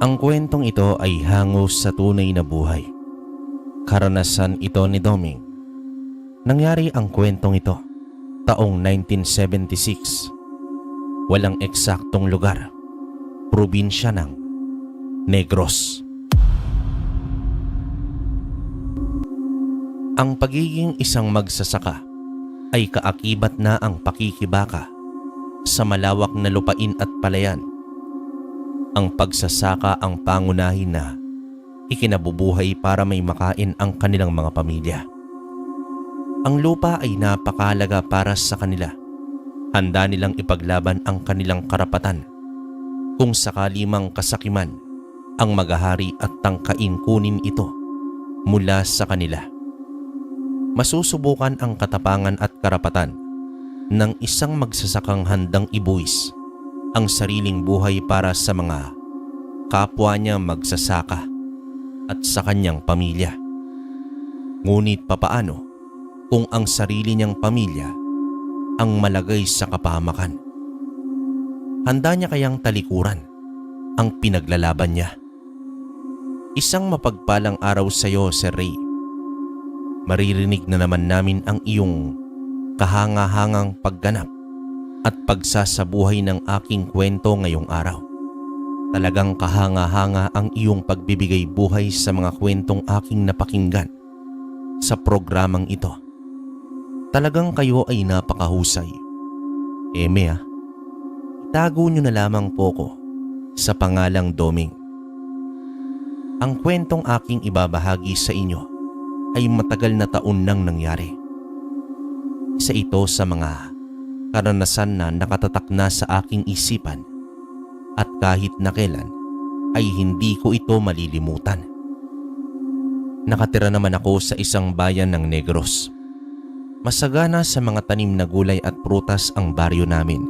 Ang kwentong ito ay hangos sa tunay na buhay. Karanasan ito ni Doming. Nangyari ang kwentong ito taong 1976. Walang eksaktong lugar. Probinsya ng Negros. Ang pagiging isang magsasaka ay kaakibat na ang pakikibaka sa malawak na lupain at palayan. Ang pagsasaka ang pangunahin na ikinabubuhay para may makain ang kanilang mga pamilya. Ang lupa ay napakahalaga para sa kanila. Handa nilang ipaglaban ang kanilang karapatan kung sakali mang kasakiman ang maghahari at tangkain kunin ito mula sa kanila. Masusubukan ang katapangan at karapatan ng isang magsasakang handang ibuwis ang sariling buhay para sa mga kapwa niya magsasaka at sa kanyang pamilya. Ngunit papaano kung ang sarili niyang pamilya ang malagay sa kapahamakan? Handa niya kayang talikuran ang pinaglalaban niya? Isang mapagpalang araw sa iyo, Sir Ray. Maririnig na naman namin ang iyong kahanga-hangang pagganap at pagsasabuhay ng aking kwento ngayong araw. Talagang kahanga-hanga ang iyong pagbibigay buhay sa mga kwentong aking napakinggan sa programang ito. Talagang kayo ay napakahusay. Itago nyo na lamang po ko sa pangalang Doming. Ang kwentong aking ibabahagi sa inyo ay matagal na taon nang nangyari. Isa ito sa mga karanasan na nakatatak na sa aking isipan at kahit na kailan ay hindi ko ito malilimutan. Nakatira naman ako sa isang bayan ng Negros. Masagana sa mga tanim na gulay at prutas ang baryo namin.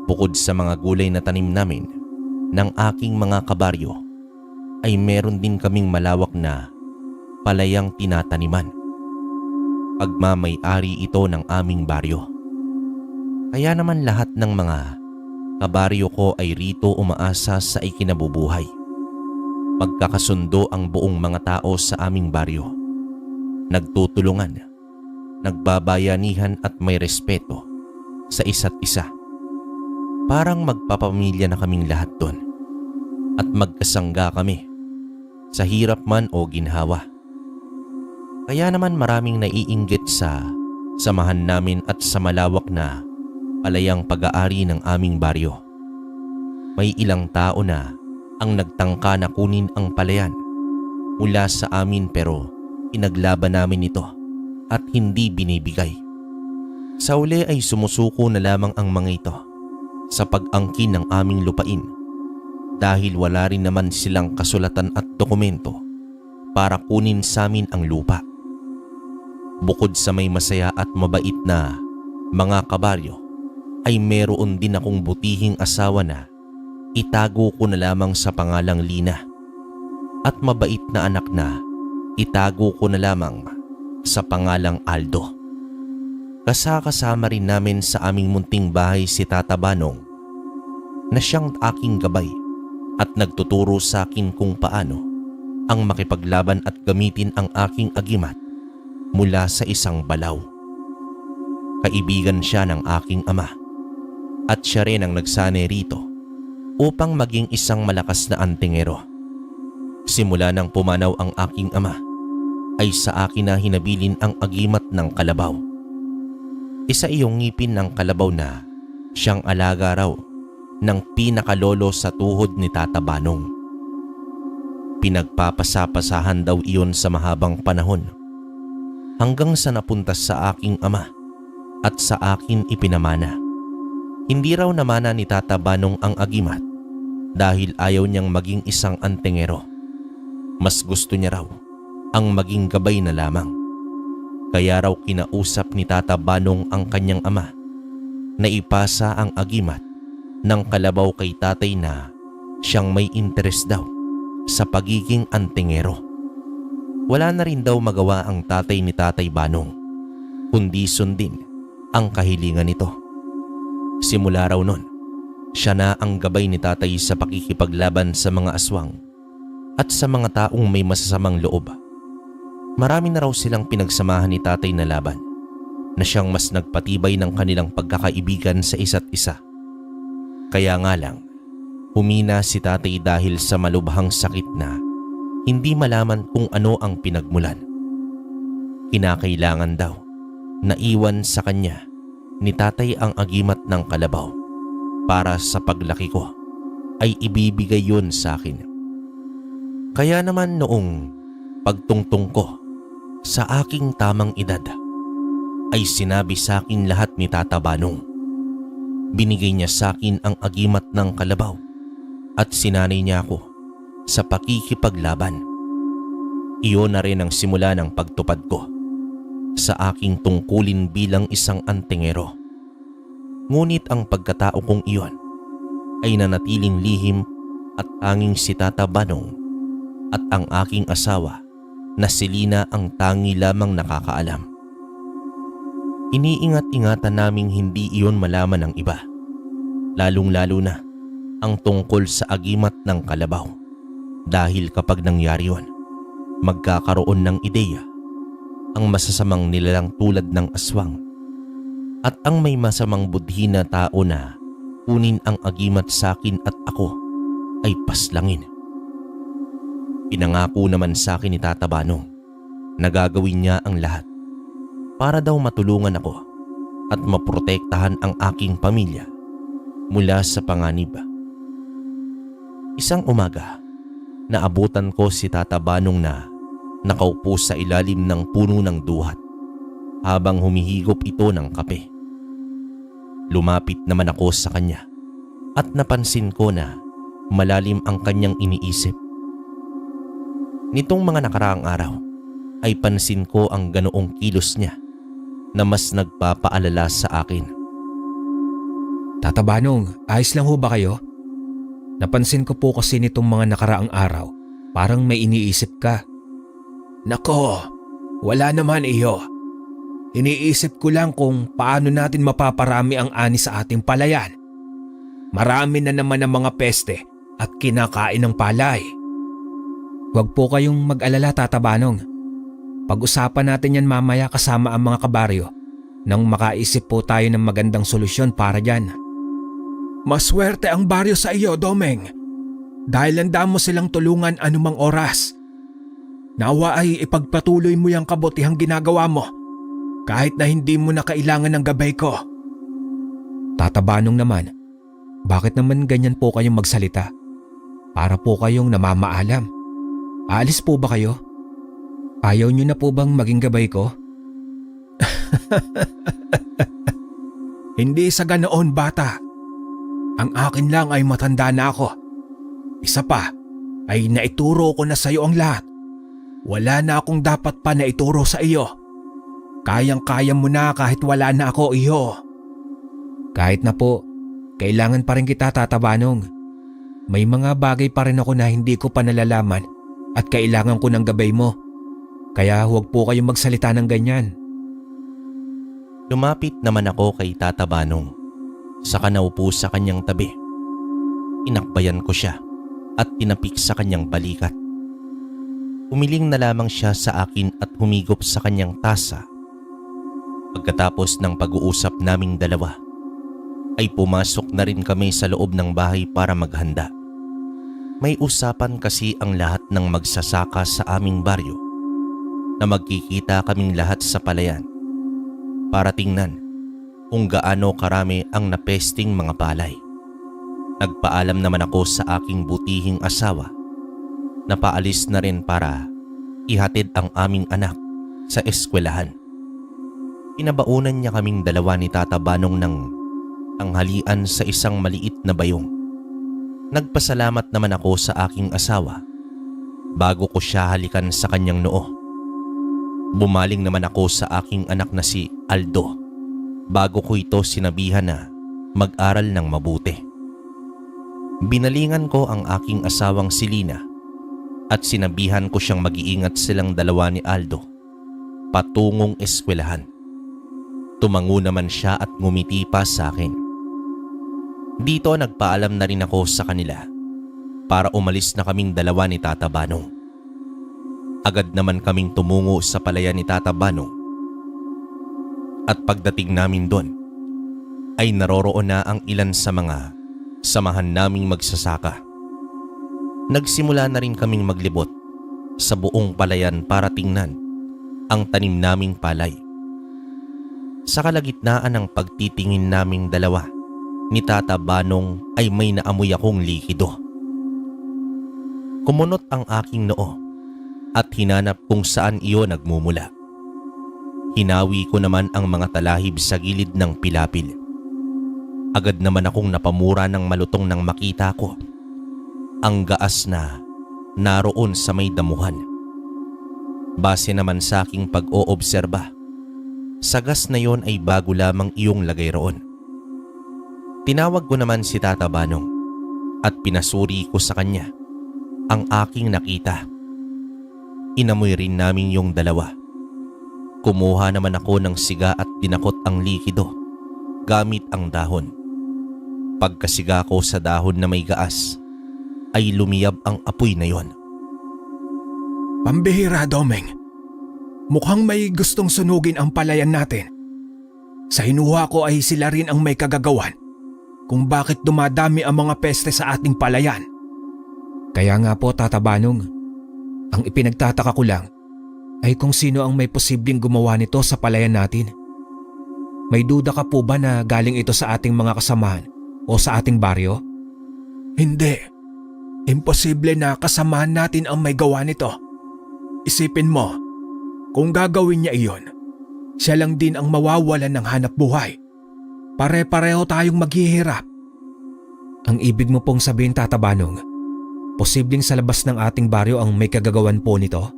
Bukod sa mga gulay na tanim namin ng aking mga kabaryo, ay meron din kaming malawak na palayang tinataniman. Pagmamay-ari ito ng aming baryo. Kaya naman lahat ng mga kabaryo ko ay rito umaasa sa ikinabubuhay. Magkakasundo ang buong mga tao sa aming baryo. Nagtutulungan, nagbabayanihan at may respeto sa isa't isa. Parang magpapamilya na kaming lahat doon at magkasangga kami sa hirap man o ginhawa. Kaya naman maraming naiinggit sa samahan namin at sa malawak na palayang pag-aari ng aming baryo. May ilang tao na ang nagtangka na kunin ang palayan mula sa amin pero inaglaban namin ito at hindi binibigay. Sa uli ay sumusuko na lamang ang mga ito sa pag-angkin ng aming lupain dahil wala rin naman silang kasulatan at dokumento para kunin sa amin ang lupa. Bukod sa may masaya at mabait na mga kabaryo, ay meron din akong butihing asawa na itago ko na lamang sa pangalang Lina at mabait na anak na itago ko na lamang sa pangalang Aldo. Kasama rin namin sa aming munting bahay si Tata Banong na siyang aking gabay at nagtuturo sa akin kung paano ang makipaglaban at gamitin ang aking agimat mula sa isang balaw. Kaibigan siya ng aking ama at siya rin ang nagsanay rito upang maging isang malakas na antingero. Simula nang pumanaw ang aking ama ay sa akin na hinabilin ang agimat ng kalabaw. Isa iyong ngipin ng kalabaw na siyang alaga raw ng pinakalolo sa tuhod ni Tata Banong. Pinagpapasapasahan daw iyon sa mahabang panahon hanggang sa napunta sa aking ama at sa akin ipinamana. Hindi raw namana ni Tata Banong ang agimat dahil ayaw niyang maging isang antingero. Mas gusto niya raw ang maging gabay na lamang. Kaya raw kinausap ni Tata Banong ang kanyang ama na ipasa ang agimat ng kalabaw kay tatay na siyang may interes daw sa pagiging antingero. Wala na rin daw magawa ang tatay ni Tatay Banong kundi sundin ang kahilingan nito. Simula raw nun Siya na ang gabay ni tatay sa pakikipaglaban sa mga aswang at sa mga taong may masasamang loob. Marami na raw silang pinagsamahan ni tatay na laban na siyang mas nagpatibay ng kanilang pagkakaibigan sa isa't isa. Kaya nga lang, humina si tatay dahil sa malubhang sakit na hindi malaman kung ano ang pinagmulan. Kinakailangan daw na iwan sa kanya ni tatay ang agimat ng kalabaw para sa paglaki ko ay ibibigay yun sa akin. Kaya naman noong pagtungtong ko sa aking tamang edad ay sinabi sa akin lahat ni Tata Banong. Binigay niya sa akin ang agimat ng kalabaw at sinanay niya ako sa pakikipaglaban. Iyon na rin ang simula ng pagtupad ko sa aking tungkulin bilang isang antingero. Ngunit ang pagkatao kong iyon ay nanatiling lihim at tanging si Tata Banong at ang aking asawa na si Lina ang tangi lamang nakakaalam. Iniingat-ingatan naming hindi iyon malaman ng iba, lalong-lalo na ang tungkol sa agimat ng kalabaw, dahil kapag nangyari yun, magkakaroon ng ideya ang masasamang nilalang tulad ng aswang at ang may masamang budhi na tao na kunin ang agimat sa akin at ako ay paslangin. Pinangako naman sa akin ni Tata Banong na gagawin niya ang lahat para daw matulungan ako at maprotektahan ang aking pamilya mula sa panganib. Isang umaga, naabutan ko si Tata Banong na nakaupo sa ilalim ng puno ng duhat habang humihigop ito ng kape. Lumapit naman ako sa kanya at napansin ko na malalim ang kanyang iniisip. Nitong mga nakaraang araw ay pansin ko ang ganoong kilos niya na mas nagpapaalala sa akin. Tata Banong, ayos lang ho ba kayo? Napansin ko po kasi nitong mga nakaraang araw, parang may iniisip ka. Nako, wala naman iyo. Iniisip ko lang kung paano natin mapaparami ang ani sa ating palayan. Marami na naman ang mga peste at kinakain ng palay. Huwag po kayong mag-alala, Tata Banong. Pag-usapan natin yan mamaya kasama ang mga kabaryo nang makaisip po tayo ng magandang solusyon para dyan. Maswerte ang baryo sa iyo, Domeng. Dahil handa mo silang tulungan anumang oras. Nawa ay ipagpatuloy mo yung kabutihang ginagawa mo kahit na hindi mo na kailangan ng gabay ko. Tata Banong naman, bakit naman ganyan po kayong magsalita? Para po kayong namamaalam. Aalis po ba kayo? Ayaw niyo na po bang maging gabay ko? Hindi sa ganoon, bata. Ang akin lang ay matanda na ako. Isa pa ay naituro ko na sa iyo ang lahat. Wala na akong dapat pa na ituro sa iyo. Kayang-kaya mo na kahit wala na ako, iyo. Kahit na po, kailangan pa rin kita, Tata Banong. May mga bagay pa rin ako na hindi ko pa nalalaman at kailangan ko ng gabay mo. Kaya huwag po kayong magsalita ng ganyan. Lumapit naman ako kay Tata Banong. Saka naupo sa kanyang tabi. Inakbayan ko siya at tinapik sa kanyang balikat. Umiling na lamang siya sa akin at humigop sa kanyang tasa. Pagkatapos ng pag-uusap naming dalawa, ay pumasok na rin kami sa loob ng bahay para maghanda. May usapan kasi ang lahat ng magsasaka sa aming baryo na magkikita kaming lahat sa palayan para tingnan kung gaano karami ang napesting mga palay. Nagpaalam naman ako sa aking butihing asawa na paalis na rin para ihatid ang aming anak sa eskwelahan. Pinabaunan niya kaming dalawa ni Tata Banong ng tanghalian sa isang maliit na bayong. Nagpasalamat naman ako sa aking asawa bago ko siya halikan sa kanyang noo. Bumaling naman ako sa aking anak na si Aldo bago ko ito sinabihan na mag-aral ng mabuti. Binalingan ko ang aking asawang si Lina at sinabihan ko siyang mag-iingat silang dalawa ni Aldo patungong eskwelahan. Tumango naman siya at ngumiti pa sa akin. Dito nagpaalam na rin ako sa kanila para umalis na kaming dalawa ni Tata Banong. Agad naman kaming tumungo sa palayan ni Tata Banong. At pagdating namin doon, ay naroroon na ang ilan sa mga samahan naming magsasaka. Nagsimula na rin kaming maglibot sa buong palayan para tingnan ang tanim naming palay. Sa kalagitnaan ng pagtitingin naming dalawa ni Tata Banong ay may naamoy akong likido. Kumunot ang aking noo at hinanap kung saan iyon nagmumula. Hinawi ko naman ang mga talahib sa gilid ng pilapil. Agad naman akong napamura ng malutong nang makita ko ang gaas na naroon sa may damuhan. Base naman sa aking pag-oobserba, sa gas na yon ay bago lamang iyong lagay roon. Tinawag ko naman si Tata Banong at pinasuri ko sa kanya ang aking nakita. Inamoy rin namin yung dalawa. Kumuha naman ako ng siga at dinakot ang likido gamit ang dahon. Pagkasiga ko sa dahon na may gaas, ay lumiyab ang apoy na yon. Pambihira, Domeng. Mukhang may gustong sunugin ang palayan natin. Sa hinuha ko ay sila rin ang may kagagawan kung bakit dumadami ang mga peste sa ating palayan. Kaya nga po, Tata Banong, ang ipinagtataka ko lang ay kung sino ang may posibleng gumawa nito sa palayan natin. May duda ka po ba na galing ito sa ating mga kasamahan o sa ating baryo? Hindi. Imposible na kasamahan natin ang may gawa nito. Isipin mo, kung gagawin niya iyon, siya lang din ang mawawalan ng hanap buhay. Pare-pareho tayong maghihirap. Ang ibig mo pong sabihin, Tata Banong, posibleng sa labas ng ating baryo ang may kagagawan po nito?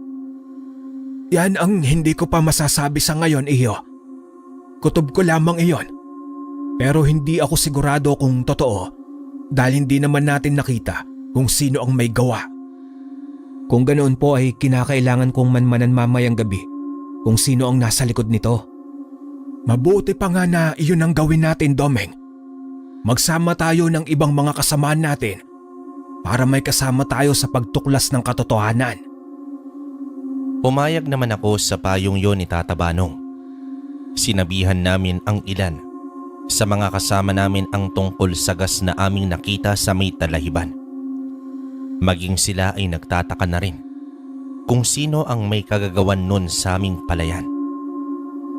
Yan ang hindi ko pa masasabi sa ngayon, iyo. Kutob ko lamang iyon. Pero hindi ako sigurado kung totoo dahil hindi naman natin nakita kung sino ang may gawa. Kung ganoon po ay kinakailangan kong manmanan mamayang gabi kung sino ang nasa likod nito. Mabuti pa nga na iyon ang gawin natin, Domeng. Magsama tayo ng ibang mga kasamaan natin para may kasama tayo sa pagtuklas ng katotohanan. Pumayag naman ako sa payong yon ni Tata Banong. Sinabihan namin ang ilan sa mga kasama namin ang tungkol sa gas na aming nakita sa may talahiban. Maging sila ay nagtataka na rin kung sino ang may kagagawan nun sa aming palayan.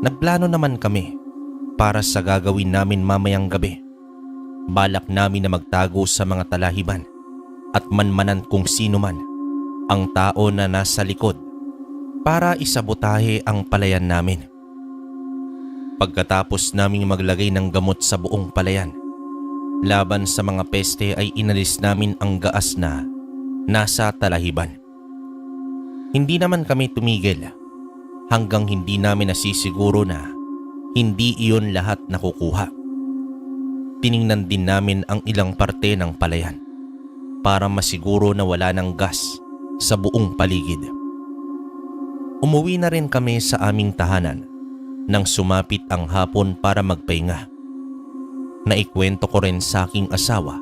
Nagplano naman kami para sa gagawin namin mamayang gabi. Balak namin na magtago sa mga talahiban at manmanan kung sino man ang tao na nasa likod para isabotahe ang palayan namin. Pagkatapos naming maglagay ng gamot sa buong palayan, laban sa mga peste ay inalis namin ang gaas na nasa talahiban. Hindi naman kami tumigil hanggang hindi namin nasisiguro na hindi iyon lahat nakukuha. Tiningnan din namin ang ilang parte ng palayan para masiguro na wala ng gas sa buong paligid. Umuwi na rin kami sa aming tahanan nang sumapit ang hapon para magpahinga. Naikwento ko rin sa aking asawa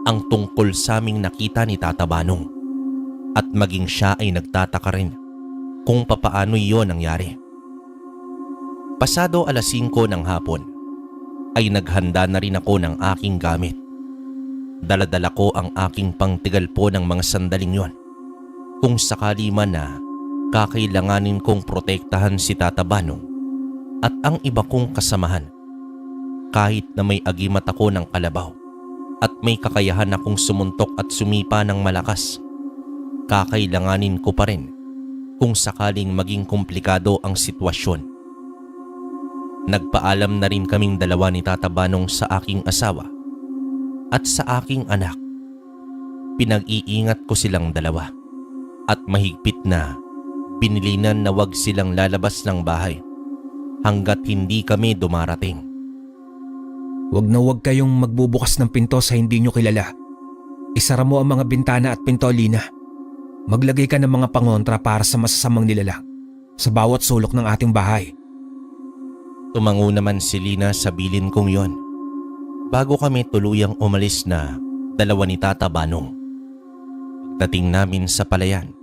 ang tungkol sa aming nakita ni Tata Banong at maging siya ay nagtataka rin kung papaano iyon nangyari. Pasado 5:00 ng hapon ay naghanda na rin ako ng aking gamit. Daladala ko ang aking pangtigal po ng mga sandaling yon kung sakali man na kakailanganin kong protektahan si Tata Banong at ang iba kong kasamahan. Kahit na may agimat ako ng kalabaw at may kakayahan akong sumuntok at sumipa ng malakas, kakailanganin ko pa rin kung sakaling maging komplikado ang sitwasyon. Nagpaalam na rin kaming dalawa ni Tata Banong sa aking asawa at sa aking anak. Pinag-iingat ko silang dalawa at mahigpit na binilinan na wag silang lalabas ng bahay hanggat hindi kami dumarating. Huwag na huwag kayong magbubukas ng pinto sa hindi nyo kilala. Isara mo ang mga bintana at pinto, Lina. Maglagay ka ng mga pangontra para sa masasamang nilalang sa bawat sulok ng ating bahay. Tumango naman si Lina sa bilin kong yon. Bago kami tuluyang umalis na dalawa ni Tata Banong. Pagdating namin sa palayan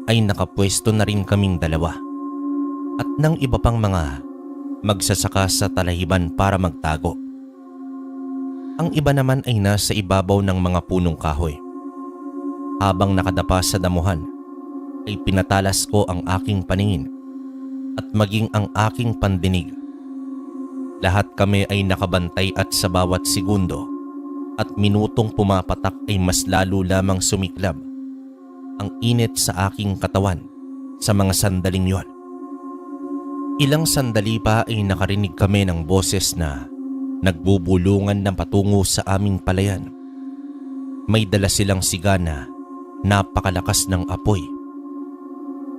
ay nakapwesto na rin kaming dalawa at ng iba pang mga magsasaka sa talahiban para magtago. Ang iba naman ay nasa ibabaw ng mga punong kahoy. Habang nakadapa sa damuhan ay pinatalas ko ang aking paningin at maging ang aking pandinig. Lahat kami ay nakabantay at sa bawat segundo at minutong pumapatak ay mas lalo lamang sumiklab ang init sa aking katawan sa mga sandaling yon. Ilang sandali pa ay nakarinig kami ng boses na nagbubulungan na patungo sa aming palayan. May dala silang siga na napakalakas ng apoy.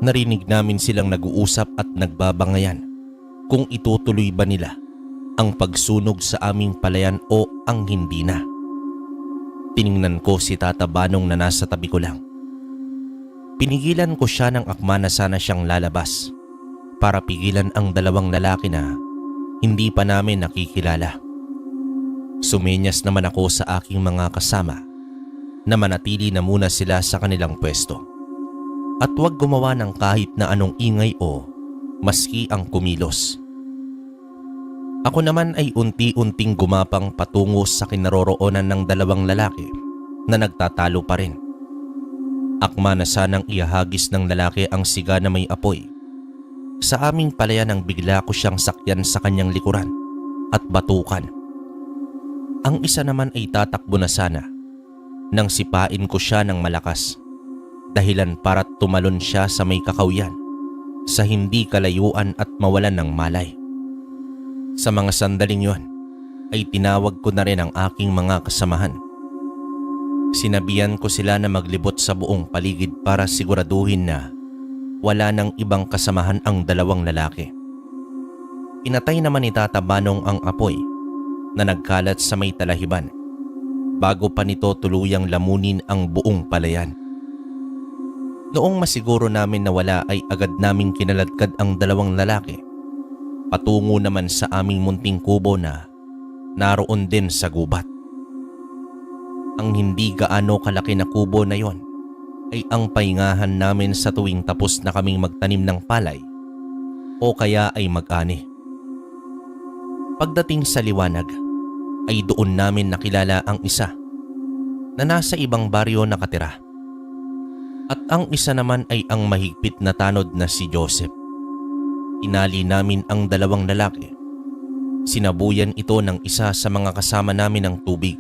Narinig namin silang nag-uusap at nagbabangayan kung itutuloy ba nila ang pagsunog sa aming palayan o ang hindi na. Tiningnan ko si Tata Banong na nasa tabi ko lang. Pinigilan ko siya ng akma na sana siyang lalabas para pigilan ang dalawang lalaki na hindi pa namin nakikilala. Sumenyas naman ako sa aking mga kasama na manatili na muna sila sa kanilang pwesto at huwag gumawa ng kahit na anong ingay o maski ang kumilos. Ako naman ay unti-unting gumapang patungo sa kinaroroonan ng dalawang lalaki na nagtatalo pa rin. Akma na sanang iahagis ng lalaki ang siga na may apoy. Sa aming palayan nang bigla ko siyang sakyan sa kanyang likuran at batukan. Ang isa naman ay tatakbo na sana nang sipain ko siya ng malakas, dahilan para tumalon siya sa may kakawyan sa hindi kalayuan at mawalan ng malay. Sa mga sandaling yon ay tinawag ko na rin ang aking mga kasamahan. Sinabihan ko sila na maglibot sa buong paligid para siguraduhin na wala nang ibang kasamahan ang dalawang lalaki. Pinatay naman ni Tata Banong ang apoy na nagkalat sa may talahiban bago pa nito tuluyang lamunin ang buong palayan. Noong masiguro namin na wala ay agad naming kinaladkad ang dalawang lalaki patungo naman sa aming munting kubo na naroon din sa gubat. Ang hindi gaano kalaki na kubo na yon ay ang pahingahan namin sa tuwing tapos na kaming magtanim ng palay o kaya ay mag-ani. Pagdating sa liwanag ay doon namin nakilala ang isa na nasa ibang baryo nakatira at ang isa naman ay ang mahigpit na tanod na si Joseph. Inali namin ang dalawang lalaki. Sinabuyan ito ng isa sa mga kasama namin ng tubig,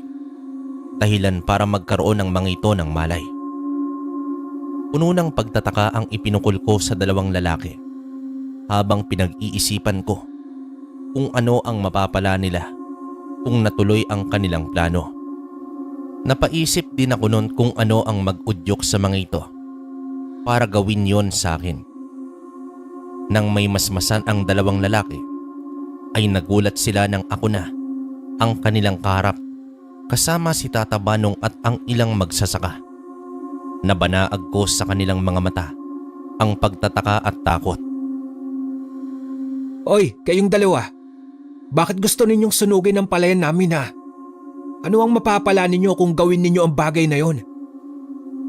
dahilan para magkaroon ng mga ito ng malay. Puno ng pagtataka ang ipinukol ko sa dalawang lalaki habang pinag-iisipan ko kung ano ang mapapala nila kung natuloy ang kanilang plano. Napaisip din ako noon kung ano ang mag-udyok sa mga ito para gawin yon sa akin. Nang may masmasan ang dalawang lalaki ay nagulat sila nang ako na ang kanilang kaharap kasama si Tata Banong at ang ilang magsasaka. Nabanaag ko sa kanilang mga mata ang pagtataka at takot. Oy, kayong dalawa. Bakit gusto ninyong sunugin ang palayan namin ha? Ano ang mapapala ninyo kung gawin ninyo ang bagay na yon?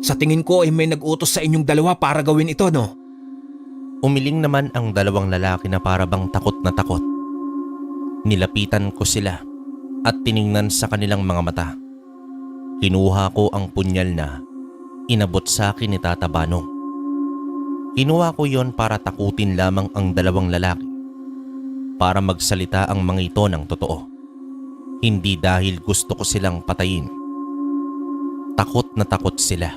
Sa tingin ko ay may nag-utos sa inyong dalawa para gawin ito, no? Umiling naman ang dalawang lalaki na parabang takot na takot. Nilapitan ko sila at tiningnan sa kanilang mga mata. Kinuha ko ang punyal na inabot sa akin ni Tata Banong. Kinuha ko yon para takutin lamang ang dalawang lalaki, para magsalita ang mga ito ng totoo. Hindi dahil gusto ko silang patayin. Takot na takot sila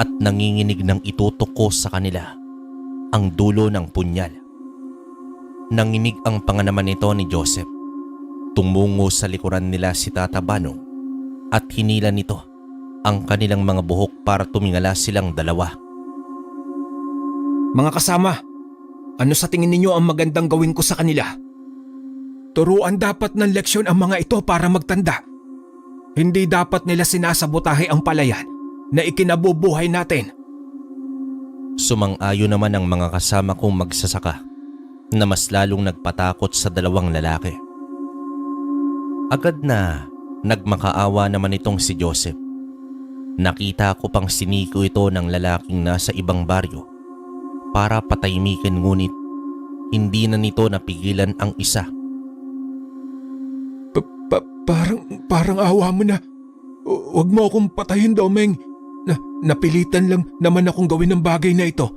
at nanginginig ng itutok ko sa kanila ang dulo ng punyal. Nanginig ang panga naman nito ni Joseph. Tumungo sa likuran nila si Tata Banong at hinila nito ang kanilang mga buhok para tumingala silang dalawa. Mga kasama, ano sa tingin ninyo ang magandang gawin ko sa kanila? Turuan dapat ng leksyon ang mga ito para magtanda. Hindi dapat nila sinasabotahe ang palayan na ikinabubuhay natin. Sumang-ayon naman ang mga kasama kong magsasaka na mas lalong nagpatakot sa dalawang lalaki. Agad na nagmakaawa naman itong si Joseph. Nakita ko pang siniko ito ng lalaking nasa ibang baryo para patahimikin, ngunit hindi na nito napigilan ang isa. Parang awa mo na. Huwag mo akong patayin, Domeng. Napilitan lang naman akong gawin ng bagay na ito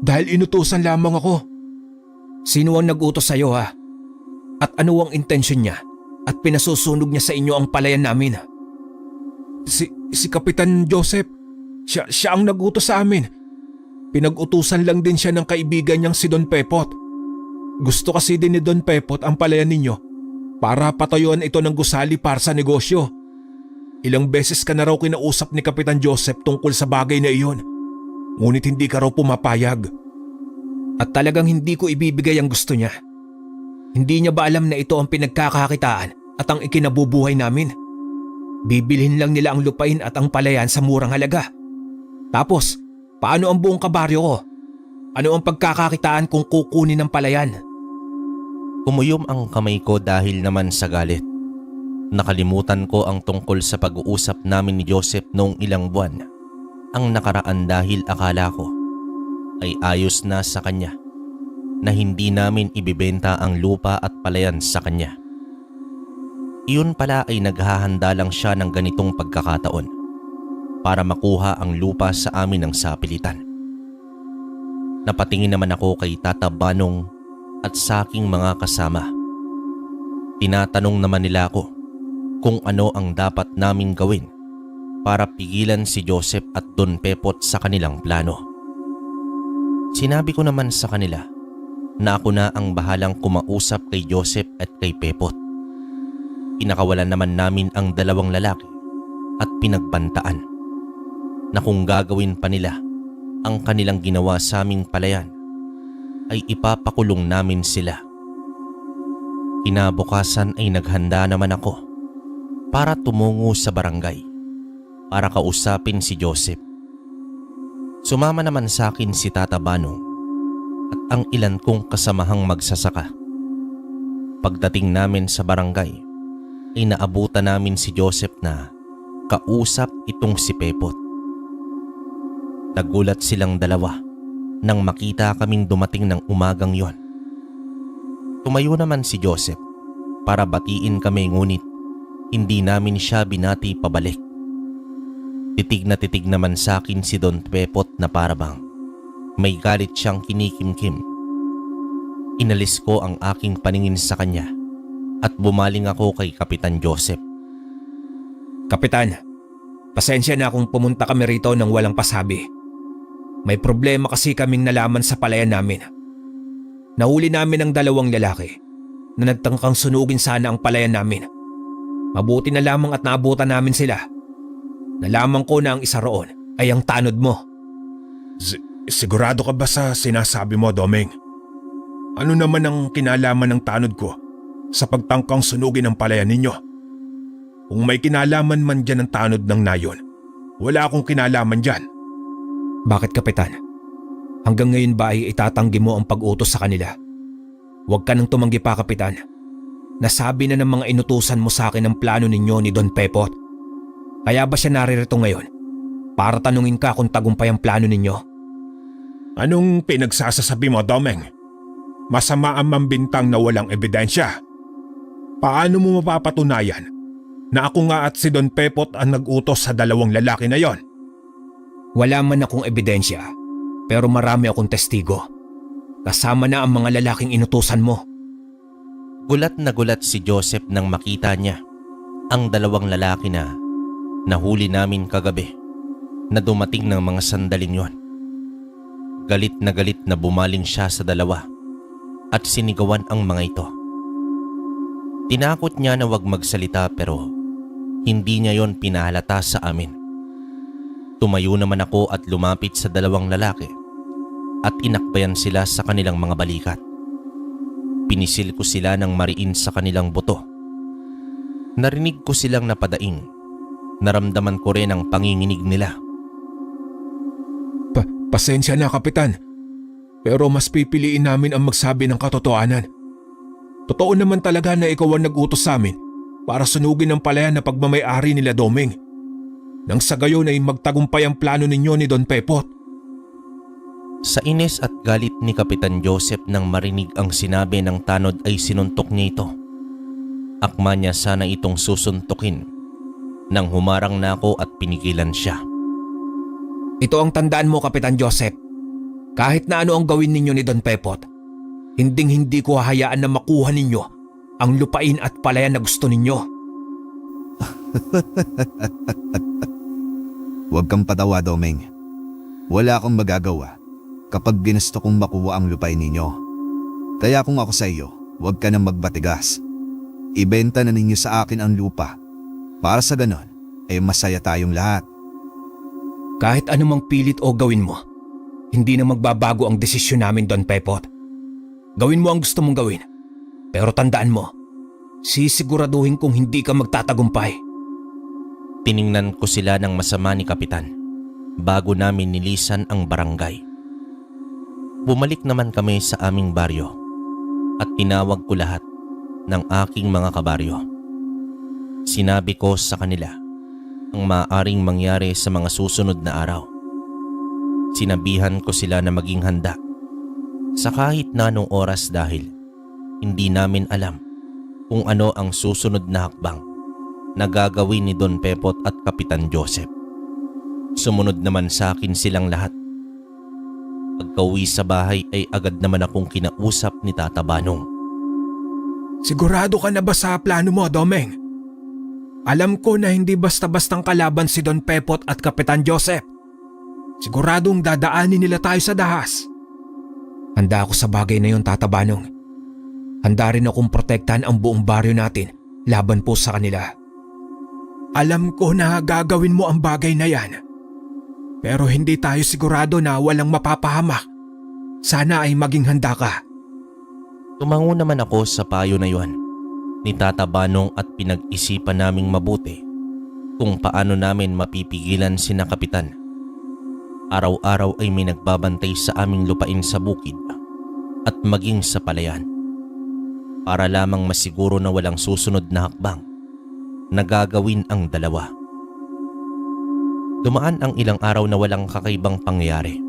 dahil inutusan lamang ako. Sino ang nag-utos sa'yo ha? At ano ang intensyon niya? At pinasusunog niya sa inyo ang palayan namin? Si Kapitan Joseph. Siya ang nag-utos sa amin. Pinag-utusan lang din siya ng kaibigan niyang si Don Pepot. Gusto kasi din ni Don Pepot ang palayan ninyo para patayuan ito ng gusali para sa negosyo. Ilang beses ka na raw kinausap ni Kapitan Joseph tungkol sa bagay na iyon. Ngunit hindi ka raw pumapayag. At talagang hindi ko ibibigay ang gusto niya. Hindi niya ba alam na ito ang pinagkakakitaan at ang ikinabubuhay namin? Bibilhin lang nila ang lupain at ang palayan sa murang halaga. Tapos, paano ang buong kabaryo ko? Ano ang pagkakakitaan kung kukunin ng palayan? Umuyom ang kamay ko dahil naman sa galit. Nakalimutan ko ang tungkol sa pag-uusap namin ni Joseph noong ilang buwan ang nakaraan dahil akala ko ay ayos na sa kanya na hindi namin ibibenta ang lupa at palayan sa kanya. Iyon pala ay naghahanda lang siya ng ganitong pagkakataon para makuha ang lupa sa amin ng sapilitan. Napatingin naman ako kay Tata Banong at sa aking mga kasama. Tinatanong naman nila ako kung ano ang dapat naming gawin para pigilan si Joseph at Don Pepot sa kanilang plano. Sinabi ko naman sa kanila na ako na ang bahalang kumausap kay Joseph at kay Pepot. Pinakawalan naman namin ang dalawang lalaki at pinagbantaan na kung gagawin pa nila ang kanilang ginawa sa aming palayan ay ipapakulong namin sila. Kinabukasan ay naghanda naman ako para tumungo sa barangay para kausapin si Joseph. Sumama naman sa akin si Tata Banong at ang ilan kong kasamahang magsasaka. Pagdating namin sa barangay ay naabutan namin si Joseph na kausap itong si Pepot. Nagulat silang dalawa nang makita kaming dumating ng umagang yon. Tumayo naman si Joseph para batiin kami, ngunit hindi namin siya binati pabalik. Titig na titig naman sa akin si Don Pepot na parabang may galit siyang kinikimkim. Inalis ko ang aking paningin sa kanya at bumaling ako kay Kapitan Joseph. Kapitan, pasensya na kung pumunta kami rito nang walang pasabi. May problema kasi kaming nalaman sa palayan namin. Nahuli namin ang dalawang lalaki na nagtangkang sunugin sana ang palayan namin. Mabuti na lamang at naabutan namin sila. Nalaman ko na ang isa roon ay ang tanod mo. Sigurado ka ba sa sinasabi mo, Domeng? Ano naman ang kinalaman ng tanod ko sa pagtangkang sunugin ang palayan ninyo? Kung may kinalaman man dyan ang tanod ng nayon, wala akong kinalaman dyan. Bakit, Kapitan? Hanggang ngayon ba ay itatanggi mo ang pag-utos sa kanila? Huwag ka nang tumanggi pa, Kapitan. Nasabi na ng mga inutusan mo sa akin ang plano ninyo ni Don Pepot. Kaya ba siya naririto ngayon? Para tanungin ka kung tagumpay ang plano ninyo? Anong pinagsasasabi mo, Domeng? Masama ang mambintang na walang ebidensya. Paano mo mapapatunayan na ako nga at si Don Pepot ang nag-utos sa dalawang lalaki na yon? Wala man akong ebidensya, pero marami akong testigo. Kasama na ang mga lalaking inutusan mo. Gulat na gulat si Joseph nang makita niya ang dalawang lalaki na nahuli namin kagabi na dumating ng mga sandaling yon. Galit na bumaling siya sa dalawa at sinigawan ang mga ito. Tinakot niya na wag magsalita pero hindi niya yon pinahalata sa amin. Tumayo naman ako at lumapit sa dalawang lalaki at inakbayan sila sa kanilang mga balikat. Pinisil ko sila ng mariin sa kanilang buto. Narinig ko silang napadaing. Naramdaman ko rin ang panginginig nila. Pasensya na, Kapitan. Pero mas pipiliin namin ang magsabi ng katotohanan. Totoo naman talaga na ikaw ang nag-utos sa amin para sunugin ang palayan na pagmamay-ari nila Doming. Nang sa gayon ay magtagumpay ang plano ninyo ni Don Pepot. Sa inis at galit ni Kapitan Joseph nang marinig ang sinabi ng tanod ay sinuntok niya ito. Akma niya sana itong susuntukin nang humarang na ako at pinigilan siya. Ito ang tandaan mo, Kapitan Joseph. Kahit na ano ang gawin ninyo ni Don Pepot, hindi ko hahayaan na makuha ninyo ang lupain at palayan na gusto ninyo. Huwag kang patawa, Doming. Wala akong magagawa kapag ginusto kong makuha ang lupain ninyo. Kaya kung ako sa iyo, huwag ka nang magbatigas. Ibenta na ninyo sa akin ang lupa. Para sa ganon, ay masaya tayong lahat. Kahit anumang pilit o gawin mo, hindi na magbabago ang desisyon namin, Don Pepot. Gawin mo ang gusto mong gawin. Pero tandaan mo, sisiguraduhin kong hindi ka magtatagumpay. Tiningnan ko sila ng masama ni Kapitan bago namin nilisan ang barangay. Bumalik naman kami sa aming baryo at tinawag ko lahat ng aking mga kabaryo. Sinabi ko sa kanila ang maaaring mangyari sa mga susunod na araw. Sinabihan ko sila na maging handa sa kahit na anong oras dahil hindi namin alam kung ano ang susunod na hakbang na gagawin ni Don Pepot at Kapitan Joseph. Sumunod naman sa akin silang lahat. Pagkauwi sa bahay ay agad naman akong kinausap ni Tata Banong. Sigurado ka na ba sa plano mo, Domeng? Alam ko na hindi basta-bastang kalaban si Don Pepot at Kapitan Joseph. Siguradong dadaanin nila tayo sa dahas. Handa ako sa bagay na yon, Tata Banong. Handa rin akong protektahan ang buong baryo natin laban po sa kanila. Alam ko na gagawin mo ang bagay na yan. Pero hindi tayo sigurado na walang mapapahamak. Sana ay maging handa ka. Tumango naman ako sa payo na yon ni Tata Banong at pinag-isipan naming mabuti kung paano namin mapipigilan sina Kapitan. Araw-araw ay may nagbabantay sa aming lupain sa bukid at maging sa palayan para lamang masiguro na walang susunod na hakbang na gagawin ang dalawa. Dumaan ang ilang araw na walang kakaibang pangyayari,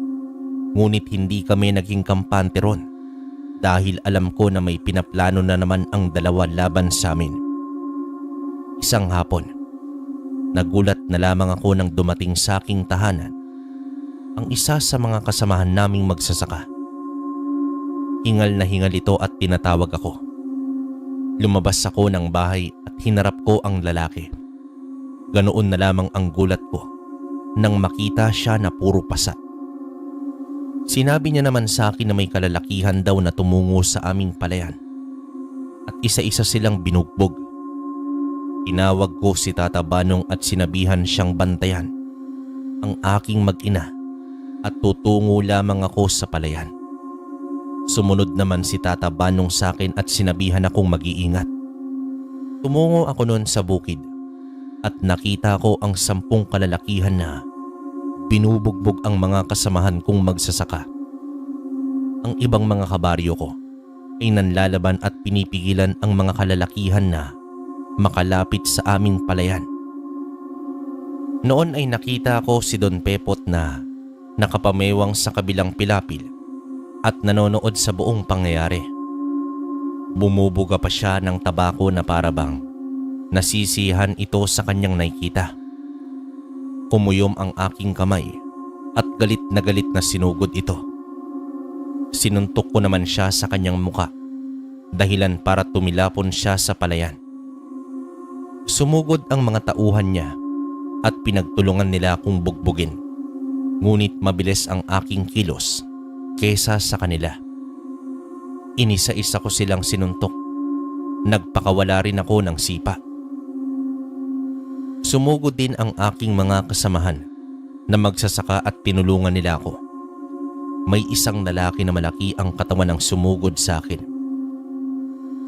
ngunit hindi kami naging kampante ron dahil alam ko na may pinaplano na naman ang dalawa laban sa amin. Isang hapon, nagulat na lamang ako nang dumating sa aking tahanan ang isa sa mga kasamahan naming magsasaka. Hingal na hingal ito at tinatawag ako. Lumabas ako ng bahay at hinarap ko ang lalaki. Ganoon na lamang ang gulat ko nang makita siya na puro pasa. Sinabi niya naman sa akin na may kalalakihan daw na tumungo sa aming palayan at isa-isa silang binugbog. Tinawag ko si Tata Banong at sinabihan siyang bantayan ang aking mag-ina at tutungo lamang ako sa palayan. Sumunod naman si Tata Banong sa akin at sinabihan akong mag-iingat. Tumungo ako noon sa bukid at nakita ko ang 10 kalalakihan na binubugbog ang mga kasamahan kong magsasaka. Ang ibang mga kabaryo ko ay nanlalaban at pinipigilan ang mga kalalakihan na makalapit sa aming palayan. Noon ay nakita ko si Don Pepot na nakapamewang sa kabilang pilapil at nanonood sa buong pangyayari. Bumubuga pa siya ng tabako na parabang nasisihan ito sa kanyang nakikita. Kumuyom ang aking kamay at galit na sinugod ito. Sinuntok ko naman siya sa kanyang muka, dahilan para tumilapon siya sa palayan. Sumugod ang mga tauhan niya at pinagtulungan nila akong bugbugin. Ngunit mabilis ang aking kilos kesa sa kanila. Inisa-isa ko silang sinuntok. Nagpakawala rin ako ng sipa. Sumugod din ang aking mga kasamahan na magsasaka at tinulungan nila ako. May isang lalaki na malaki ang katawan ng sumugod sa akin.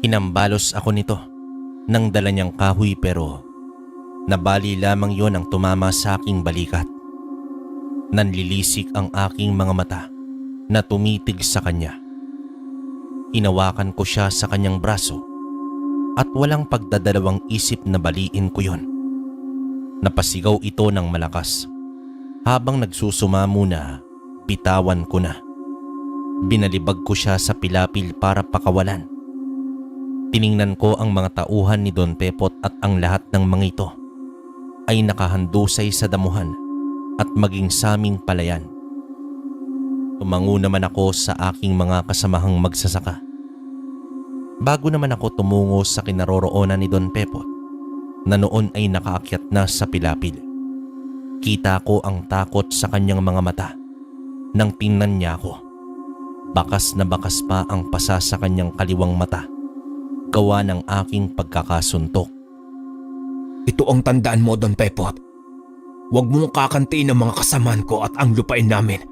Hinambalos ako nito nang dala niyang kahoy pero nabali lamang yon ang tumama sa aking balikat. Nanlilisik ang aking mga mata na tumitig sa kanya. Hinawakan ko siya sa kanyang braso at walang pagdadalawang isip na baliin ko yon. Napasigaw ito ng malakas. Habang nagsusumamo na, bitawan ko na. Binalibag ko siya sa pilapil para pakawalan. Tiningnan ko ang mga tauhan ni Don Pepot at ang lahat ng mga ito ay nakahandusay sa damuhan at maging sa aming palayan. Tumango naman ako sa aking mga kasamahang magsasaka. Bago naman ako tumungo sa kinaroroonan ni Don Pepot na noon ay nakaakyat na sa pilapil. Kita ko ang takot sa kanyang mga mata nang tingnan niya ako. Bakas na bakas pa ang pasa sa kanyang kaliwang mata, gawa ng aking pagkakasuntok. Ito ang tandaan mo, Don Pepot. Huwag mong kakantiin ang mga kasamaan ko at ang lupain namin.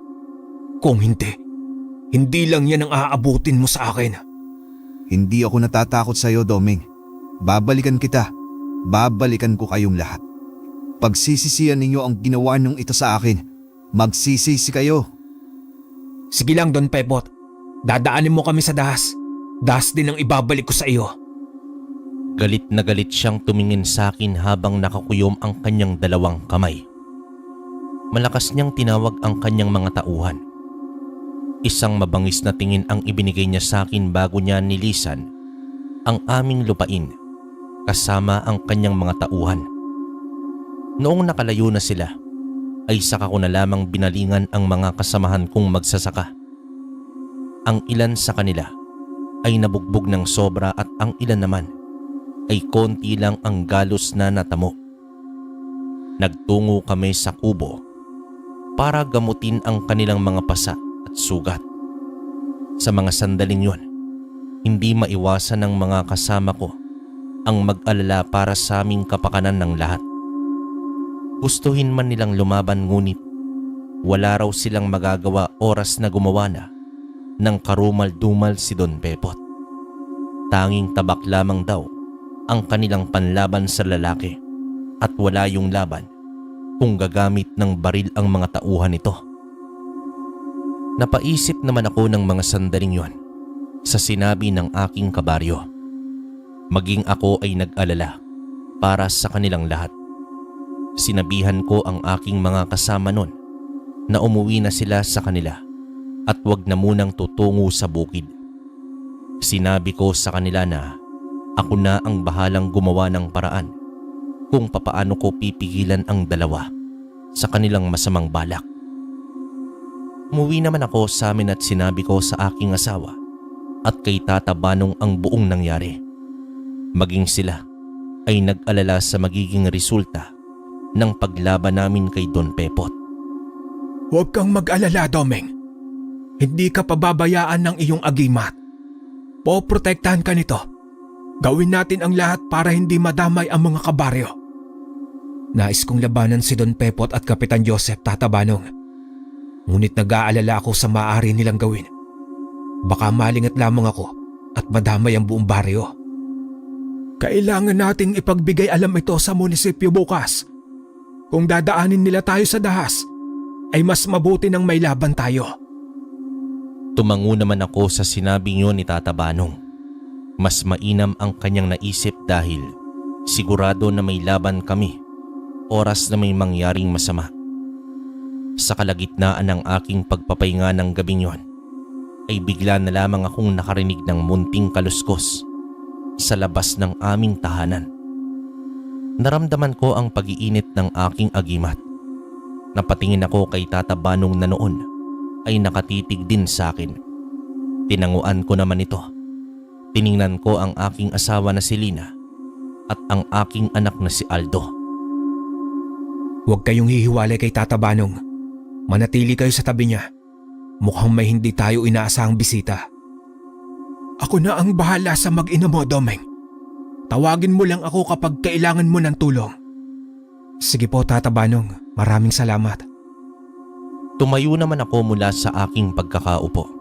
Kung hindi lang yan ang aabutin mo sa akin. Hindi ako natatakot sa iyo, Doming. Babalikan kita. Babalikan ko kayong lahat. Pagsisisihan ninyo ang ginawa niyong ito sa akin. Magsisisi kayo. Sige lang, Don Pepot. Dadaanin mo kami sa dahas. Dahas din ang ibabalik ko sa iyo. Galit na galit siyang tumingin sa akin habang nakakuyom ang kanyang dalawang kamay. Malakas niyang tinawag ang kanyang mga tauhan. Isang mabangis na tingin ang ibinigay niya sa akin bago niya nilisan ang aming lupain kasama ang kanyang mga tauhan. Noong nakalayo na sila, ay saka ko na lamang binalingan ang mga kasamahan kong magsasaka. Ang ilan sa kanila ay nabugbog ng sobra at ang ilan naman ay konti lang ang galos na natamo. Nagtungo kami sa kubo para gamutin ang kanilang mga pasa at sugat. Sa mga sandaling yon, hindi maiwasan ng mga kasama ko ang mag-alala para sa aming kapakanan ng lahat. Gustuhin man nilang lumaban ngunit wala raw silang magagawa oras na gumawa na ng karumal-dumal si Don Pepot. Tanging tabak lamang daw ang kanilang panlaban sa lalaki at wala yung laban kung gagamit ng baril ang mga tauhan nito. Napaisip naman ako ng mga sandaling yon sa sinabi ng aking kabaryo. Maging ako ay nag-alala para sa kanilang lahat. Sinabihan ko ang aking mga kasama nun na umuwi na sila sa kanila at wag na munang tutungo sa bukid. Sinabi ko sa kanila na ako na ang bahalang gumawa ng paraan kung papaano ko pipigilan ang dalawa sa kanilang masamang balak. Umuwi naman ako sa amin at sinabi ko sa aking asawa at kay Tata Banong ang buong nangyari. Maging sila ay nag-alala sa magiging resulta ng paglaban namin kay Don Pepot. Huwag kang mag-alala, Doming. Hindi ka pababayaan ng iyong agimat. Poprotektahan ka nito. Gawin natin ang lahat para hindi madamay ang mga kabaryo. Nais kong labanan si Don Pepot at Kapitan Joseph, Tata Banong. Ngunit nag-aalala ako sa maaari nilang gawin. Baka malingat lamang ako at madamay ang buong baryo. Kailangan nating ipagbigay alam ito sa munisipyo bukas. Kung dadaanin nila tayo sa dahas, ay mas mabuti nang may laban tayo. Tumango naman ako sa sinabing yun ni Tata Banong. Mas mainam ang kanyang naisip dahil sigurado na may laban kami oras na may mangyaring masama. Sa kalagitnaan ng aking pagpapahinga ng gabing yon, ay bigla na lamang akong nakarinig ng munting kaluskos sa labas ng aming tahanan. Naramdaman ko ang pag-iinit ng aking agimat. Napatingin ako kay Tata Banong na noon ay nakatitig din sa akin. Tinanguan ko naman ito. Tiningnan ko ang aking asawa na si Lina at ang aking anak na si Aldo. Huwag kayong hihiwalay kay Tata Banong. Manatili kayo sa tabi niya. Mukhang may hindi tayo inaasahang bisita. Ako na ang bahala sa mag-ina mo, Doming. Tawagin mo lang ako kapag kailangan mo ng tulong. Sige po, Tata Banong. Maraming salamat. Tumayo naman ako mula sa aking pagkakaupo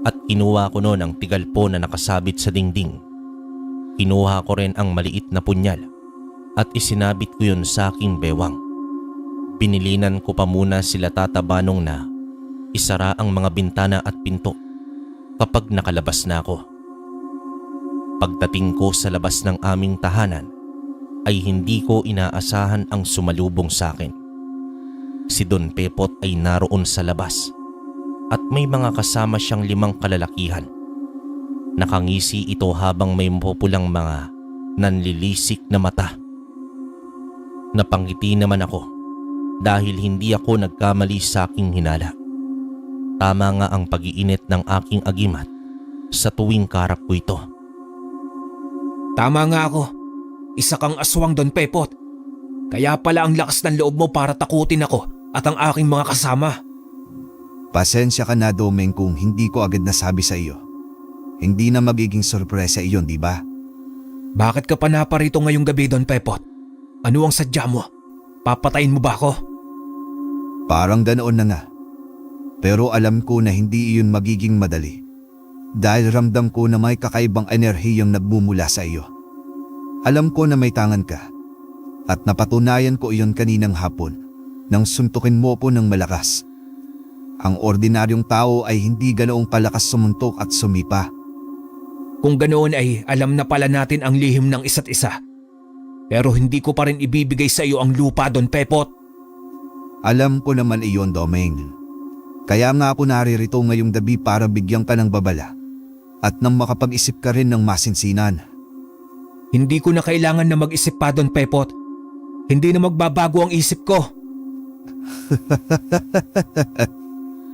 at kinuha ko noon ang tigalpo na nakasabit sa dingding. Kinuha ko rin ang maliit na punyal at isinabit ko yun sa aking bewang. Pinilinan ko pa muna sila Tata Banong na isara ang mga bintana at pinto kapag nakalabas na ako. Pagdating ko sa labas ng aming tahanan ay hindi ko inaasahan ang sumalubong sa akin. Si Don Pepot ay naroon sa labas at may mga kasama siyang 5 kalalakihan. Nakangisi ito habang may mapupulang mga nanlilisik na mata. Napangiti naman ako dahil hindi ako nagkamali sa aking hinala. Tama nga ang pag-iinit ng aking agimat sa tuwing karap ko ito. Tama nga ako. Isa kang aswang, Don Pepot. Kaya pala ang lakas ng loob mo para takutin ako at ang aking mga kasama. Pasensya ka na, Domeng, kung hindi ko agad nasabi sa iyo. Hindi na magiging sorpresa iyon, di ba? Bakit ka pa naparito ngayong gabi, Don Pepot? Ano ang sadya mo? Papatayin mo ba ako? Parang ganoon na nga. Pero alam ko na hindi iyon magiging madali. Dahil ramdam ko na may kakaibang enerhiyang nagmumula sa iyo. Alam ko na may tangan ka. At napatunayan ko iyon kaninang hapon nang suntukin mo po ng malakas. Ang ordinaryong tao ay hindi ganoong kalakas sumuntok at sumipa. Kung ganoon ay alam na pala natin ang lihim ng isa't isa. Pero hindi ko pa rin ibibigay sa iyo ang lupa, Don Pepot. Alam ko naman iyon, Domeng. Kaya nga ako naririto ngayong gabi para bigyan ka ng babala at nang makapag-isip ka rin ng masinsinan. Hindi ko na kailangan na mag-isip pa, Don Pepot. Hindi na magbabago ang isip ko.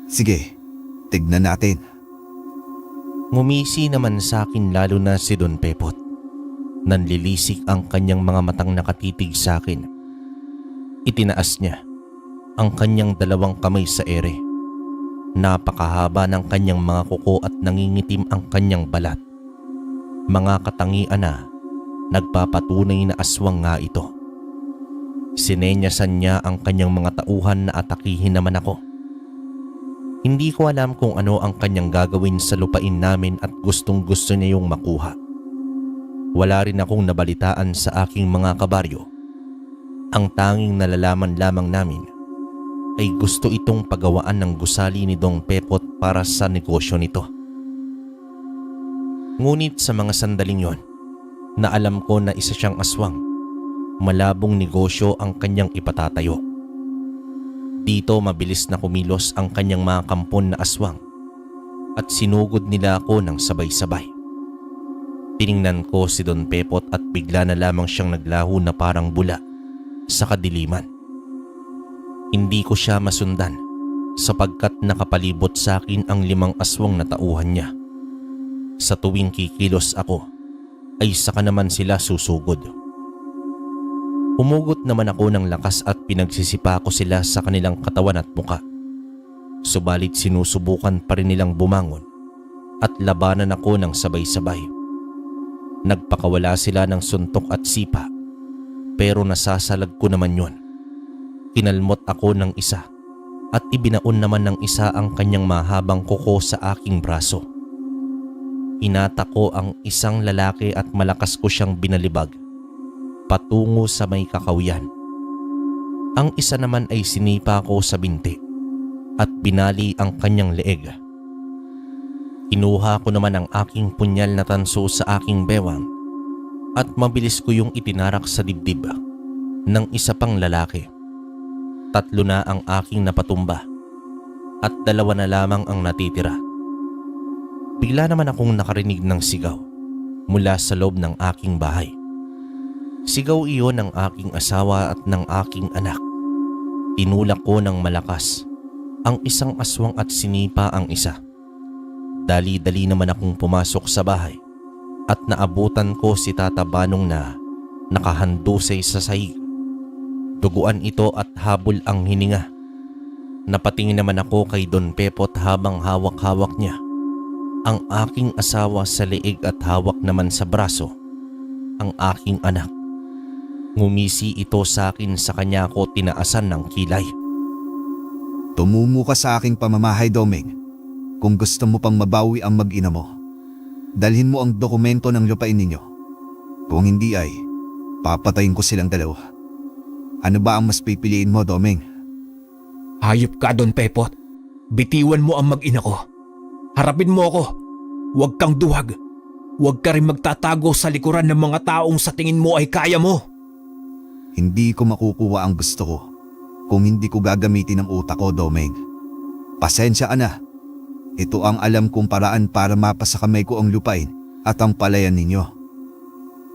Sige, tignan natin. Ngumisi naman sa akin lalo na si Don Pepot. Nanlilisik ang kanyang mga matang nakatitig sa akin. Itinaas niya ang kanyang 2 kamay sa ere. Napakahaba ng kanyang mga kuko at nangingitim ang kanyang balat. Mga katangian na nagpapatunay na aswang nga ito. Sinenyasan niya ang kanyang mga tauhan na atakihin naman ako. Hindi ko alam kung ano ang kanyang gagawin sa lupain namin at gustong gusto niya yung makuha. Wala rin akong nabalitaan sa aking mga kabaryo. Ang tanging nalalaman lamang namin ay gusto itong pagawaan ng gusali ni Don Pepot para sa negosyo nito. Ngunit sa mga sandaling yon, na alam ko na isa siyang aswang, malabong negosyo ang kanyang ipatatayo. Dito mabilis na kumilos ang kanyang mga kampon na aswang at sinugod nila ako ng sabay-sabay. Tiningnan ko si Don Pepot at bigla na lamang siyang naglaho na parang bula sa kadiliman. Hindi ko siya masundan sapagkat nakapalibot sa akin ang 5 aswang na tauhan niya. Sa tuwing kikilos ako ay saka naman sila susugod. Humugot naman ako ng lakas at pinagsisipa ko sila sa kanilang katawan at muka. Subalit sinusubukan pa rin nilang bumangon at labanan ako ng sabay-sabay. Nagpakawala sila ng suntok at sipa pero nasasalag ko naman yon. Kinalmot ako ng isa at ibinaon naman ng isa ang kanyang mahabang kuko sa aking braso. Inata ko ang isang lalaki at malakas ko siyang binalibag patungo sa may kakawiyan. Ang isa naman ay sinipa ko sa binti at binali ang kanyang leeg. Kinuha ko naman ang aking punyal na tanso sa aking bewang at mabilis ko yung itinarak sa dibdib ng isa pang lalaki. 3 na ang aking napatumba at 2 na lamang ang natitira. Bigla naman akong nakarinig ng sigaw mula sa loob ng aking bahay. Sigaw iyon ng aking asawa at ng aking anak. Tinulak ko ng malakas ang isang aswang at sinipa ang isa. Dali-dali naman akong pumasok sa bahay at naabutan ko si Tata Banong na nakahandusay sa sahig. Duguan ito at habol ang hininga. Napatingin naman ako kay Don Pepot habang hawak-hawak niya ang aking asawa sa leeg at hawak naman sa braso ang aking anak. Ngumisi ito sa akin, sa kanya ko tinaasan ng kilay. Tumumo ka sa aking pamamahay, Domeng. Kung gusto mo pang mabawi ang mag-ina mo, dalhin mo ang dokumento ng lupain ninyo. Kung hindi ay, papatayin ko silang 2. Ano ba ang mas pipiliin mo, Domeng? Hayop ka, Don Pepot. Bitiwan mo ang mag-ina ko. Harapin mo ako. Huwag kang duwag. Huwag ka rin magtatago sa likuran ng mga taong sa tingin mo ay kaya mo. Hindi ko makukuha ang gusto ko kung hindi ko gagamitin ang utak ko, Domeng. Pasensya ka na. Ito ang alam kong paraan para mapasa kamay ko ang lupain at ang palayan ninyo.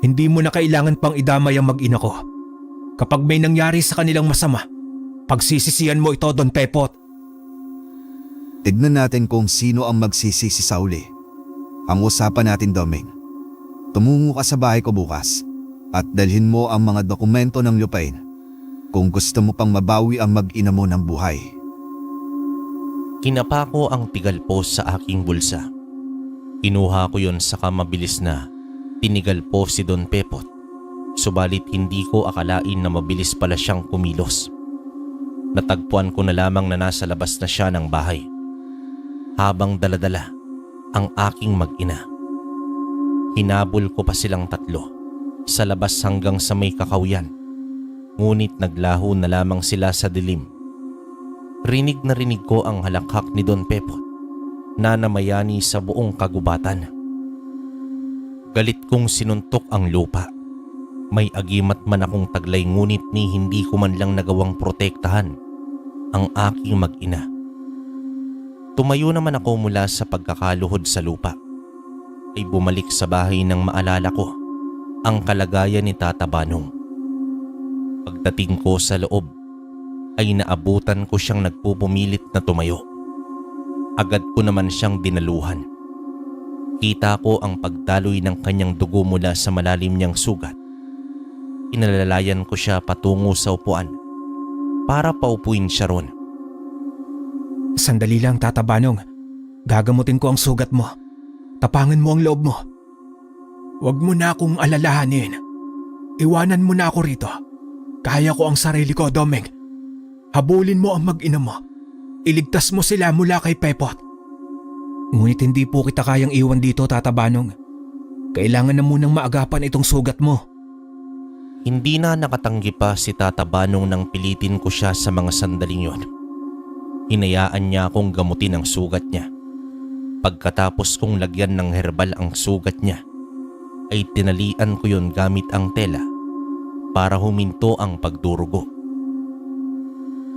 Hindi mo na kailangan pang idamay ang mag-ina ko. Kapag may nangyari sa kanilang masama, pagsisisihan mo ito, Don Pepot. Tignan natin kung sino ang magsisisi sa uli. Ang usapan natin, Domeng. Tumungo ka sa bahay ko bukas at dalhin mo ang mga dokumento ng lupain kung gusto mo pang mabawi ang mag-ina mo ng buhay. Kinapa ko ang tigalpos sa aking bulsa. Kinuha ko yon saka mabilis na tinigalpo si Don Pepot. Subalit hindi ko akalain na mabilis pala siyang kumilos. Natagpuan ko na lamang na nasa labas na siya ng bahay. Habang daladala ang aking mag-ina. Hinabol ko pa silang tatlo sa labas hanggang sa may kakawyan. Ngunit naglaho na lamang sila sa dilim. Rinig na rinig ko ang halakhak ni Don Pepot na namayani sa buong kagubatan. Galit kong sinuntok ang lupa. May agimat man akong taglay ngunit ni hindi ko man lang nagawang protektahan ang aking mag-ina. Tumayo naman ako mula sa pagkakaluhod sa lupa. Ay bumalik sa bahay nang maalala ko ang kalagayan ni Tata Banong. Pagdating ko sa loob ay naabutan ko siyang nagpupumilit na tumayo. Agad ko naman siyang dinaluhan. Kita ko ang pagdaloy ng kanyang dugo mula sa malalim niyang sugat. Inalalayan ko siya patungo sa upuan para paupuin siya ron. Sandali lang, Tata Banong. Gagamutin ko ang sugat mo. Tapangan mo ang loob mo. Huwag mo na akong alalahanin. Iwanan mo na ako rito. Kaya ko ang sarili ko, Domeng. Habulin mo ang mag-ina mo. Iligtas mo sila mula kay Pepot. Ngunit hindi po kita kayang iwan dito, Tata Banong. Kailangan na munang maagapan itong sugat mo. Hindi na nakatanggi pa si Tata Banong nang pilitin ko siya sa mga sandaling yon. Hinayaan niya akong gamutin ang sugat niya. Pagkatapos kong lagyan ng herbal ang sugat niya, ay tinalian ko yon gamit ang tela para huminto ang pagdurugo.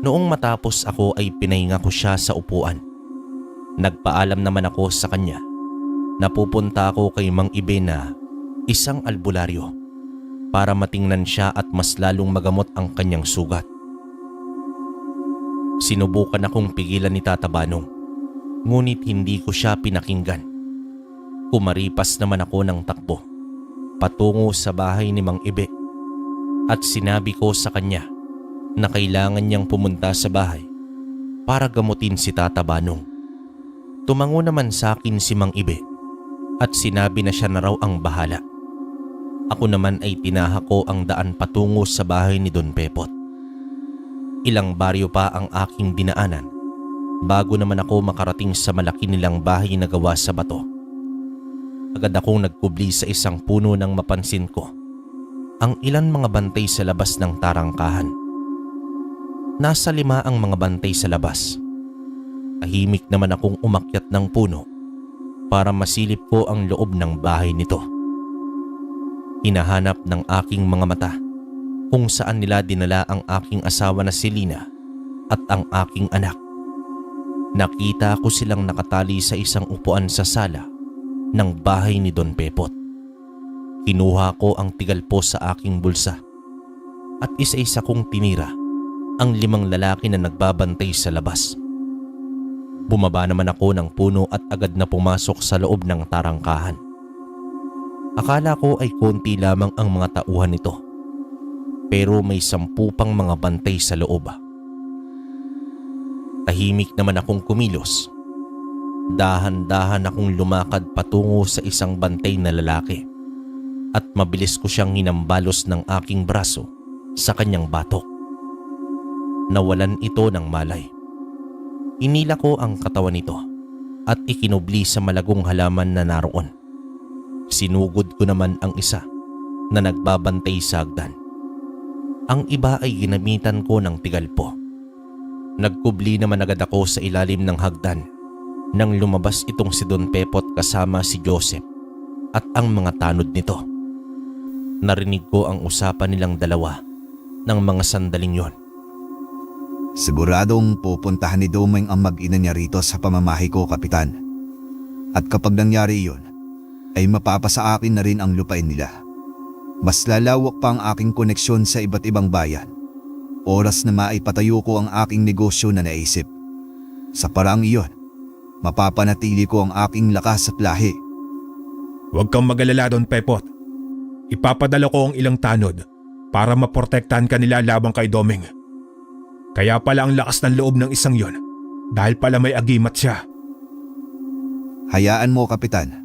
Noong matapos ako ay pinahinga ko siya sa upuan. Nagpaalam naman ako sa kanya na pupunta ako kay Mang Ibe na isang albularyo para matingnan siya at mas lalong magamot ang kanyang sugat. Sinubukan akong pigilan ni Tata Banong, ngunit hindi ko siya pinakinggan. Kumaripas naman ako ng takbo patungo sa bahay ni Mang Ibe at sinabi ko sa kanya na kailangan niyang pumunta sa bahay para gamutin si Tata Banong. Tumango naman sa akin si Mang Ibe at sinabi na siya na raw ang bahala. Ako naman ay tinahak ko ang daan patungo sa bahay ni Don Pepot. Ilang baryo pa ang aking dinaanan bago naman ako makarating sa malaki nilang bahay na gawa sa bato. Agad akong nagkubli sa isang puno nang mapansin ko ang ilan mga bantay sa labas ng tarangkahan. Nasa 5 ang mga bantay sa labas. Tahimik naman akong umakyat ng puno para masilip ko ang loob ng bahay nito. Hinahanap ng aking mga mata kung saan nila dinala ang aking asawa na si Lina at ang aking anak. Nakita ko silang nakatali sa isang upuan sa sala ng bahay ni Don Pepot. Kinuha ko ang tigalpos sa aking bulsa at isa-isa kong tinira ang 5 lalaki na nagbabantay sa labas. Bumaba naman ako ng puno at agad na pumasok sa loob ng tarangkahan. Akala ko ay konti lamang ang mga tauhan nito, pero may 10 pang mga bantay sa loob. Tahimik naman akong kumilos. Dahan-dahan akong lumakad patungo sa isang bantay na lalaki at mabilis ko siyang hinambalos ng aking braso sa kanyang batok. Nawalan ito ng malay. Inila ko ang katawan nito at ikinubli sa malagong halaman na naroon. Sinugod ko naman ang isa na nagbabantay sa hagdan. Ang iba ay ginamitan ko ng tigalpo. Nagkubli naman agad ako sa ilalim ng hagdan nang lumabas itong si Don Pepot kasama si Joseph at ang mga tanod nito. Narinig ko ang usapan nilang dalawa ng mga sandaling yon. Siguradong pupuntahan ni Domeng ang mag-ina niya rito sa pamamahay ko, Kapitan. At kapag nangyari iyon, ay mapapasa akin na rin ang lupain nila. Mas lalawak pa ang aking koneksyon sa iba't ibang bayan. Oras na maipatayo ko ang aking negosyo na naisip. Sa paraang iyon, mapapanatili ko ang aking lakas at lahi. Huwag kang mag-alala Don Pepot. Ipapadala ko ang ilang tanod para maprotektahan ka nila labang kay Domeng. Kaya pala ang lakas ng loob ng isang yon dahil pala may agimat siya. Hayaan mo, Kapitan.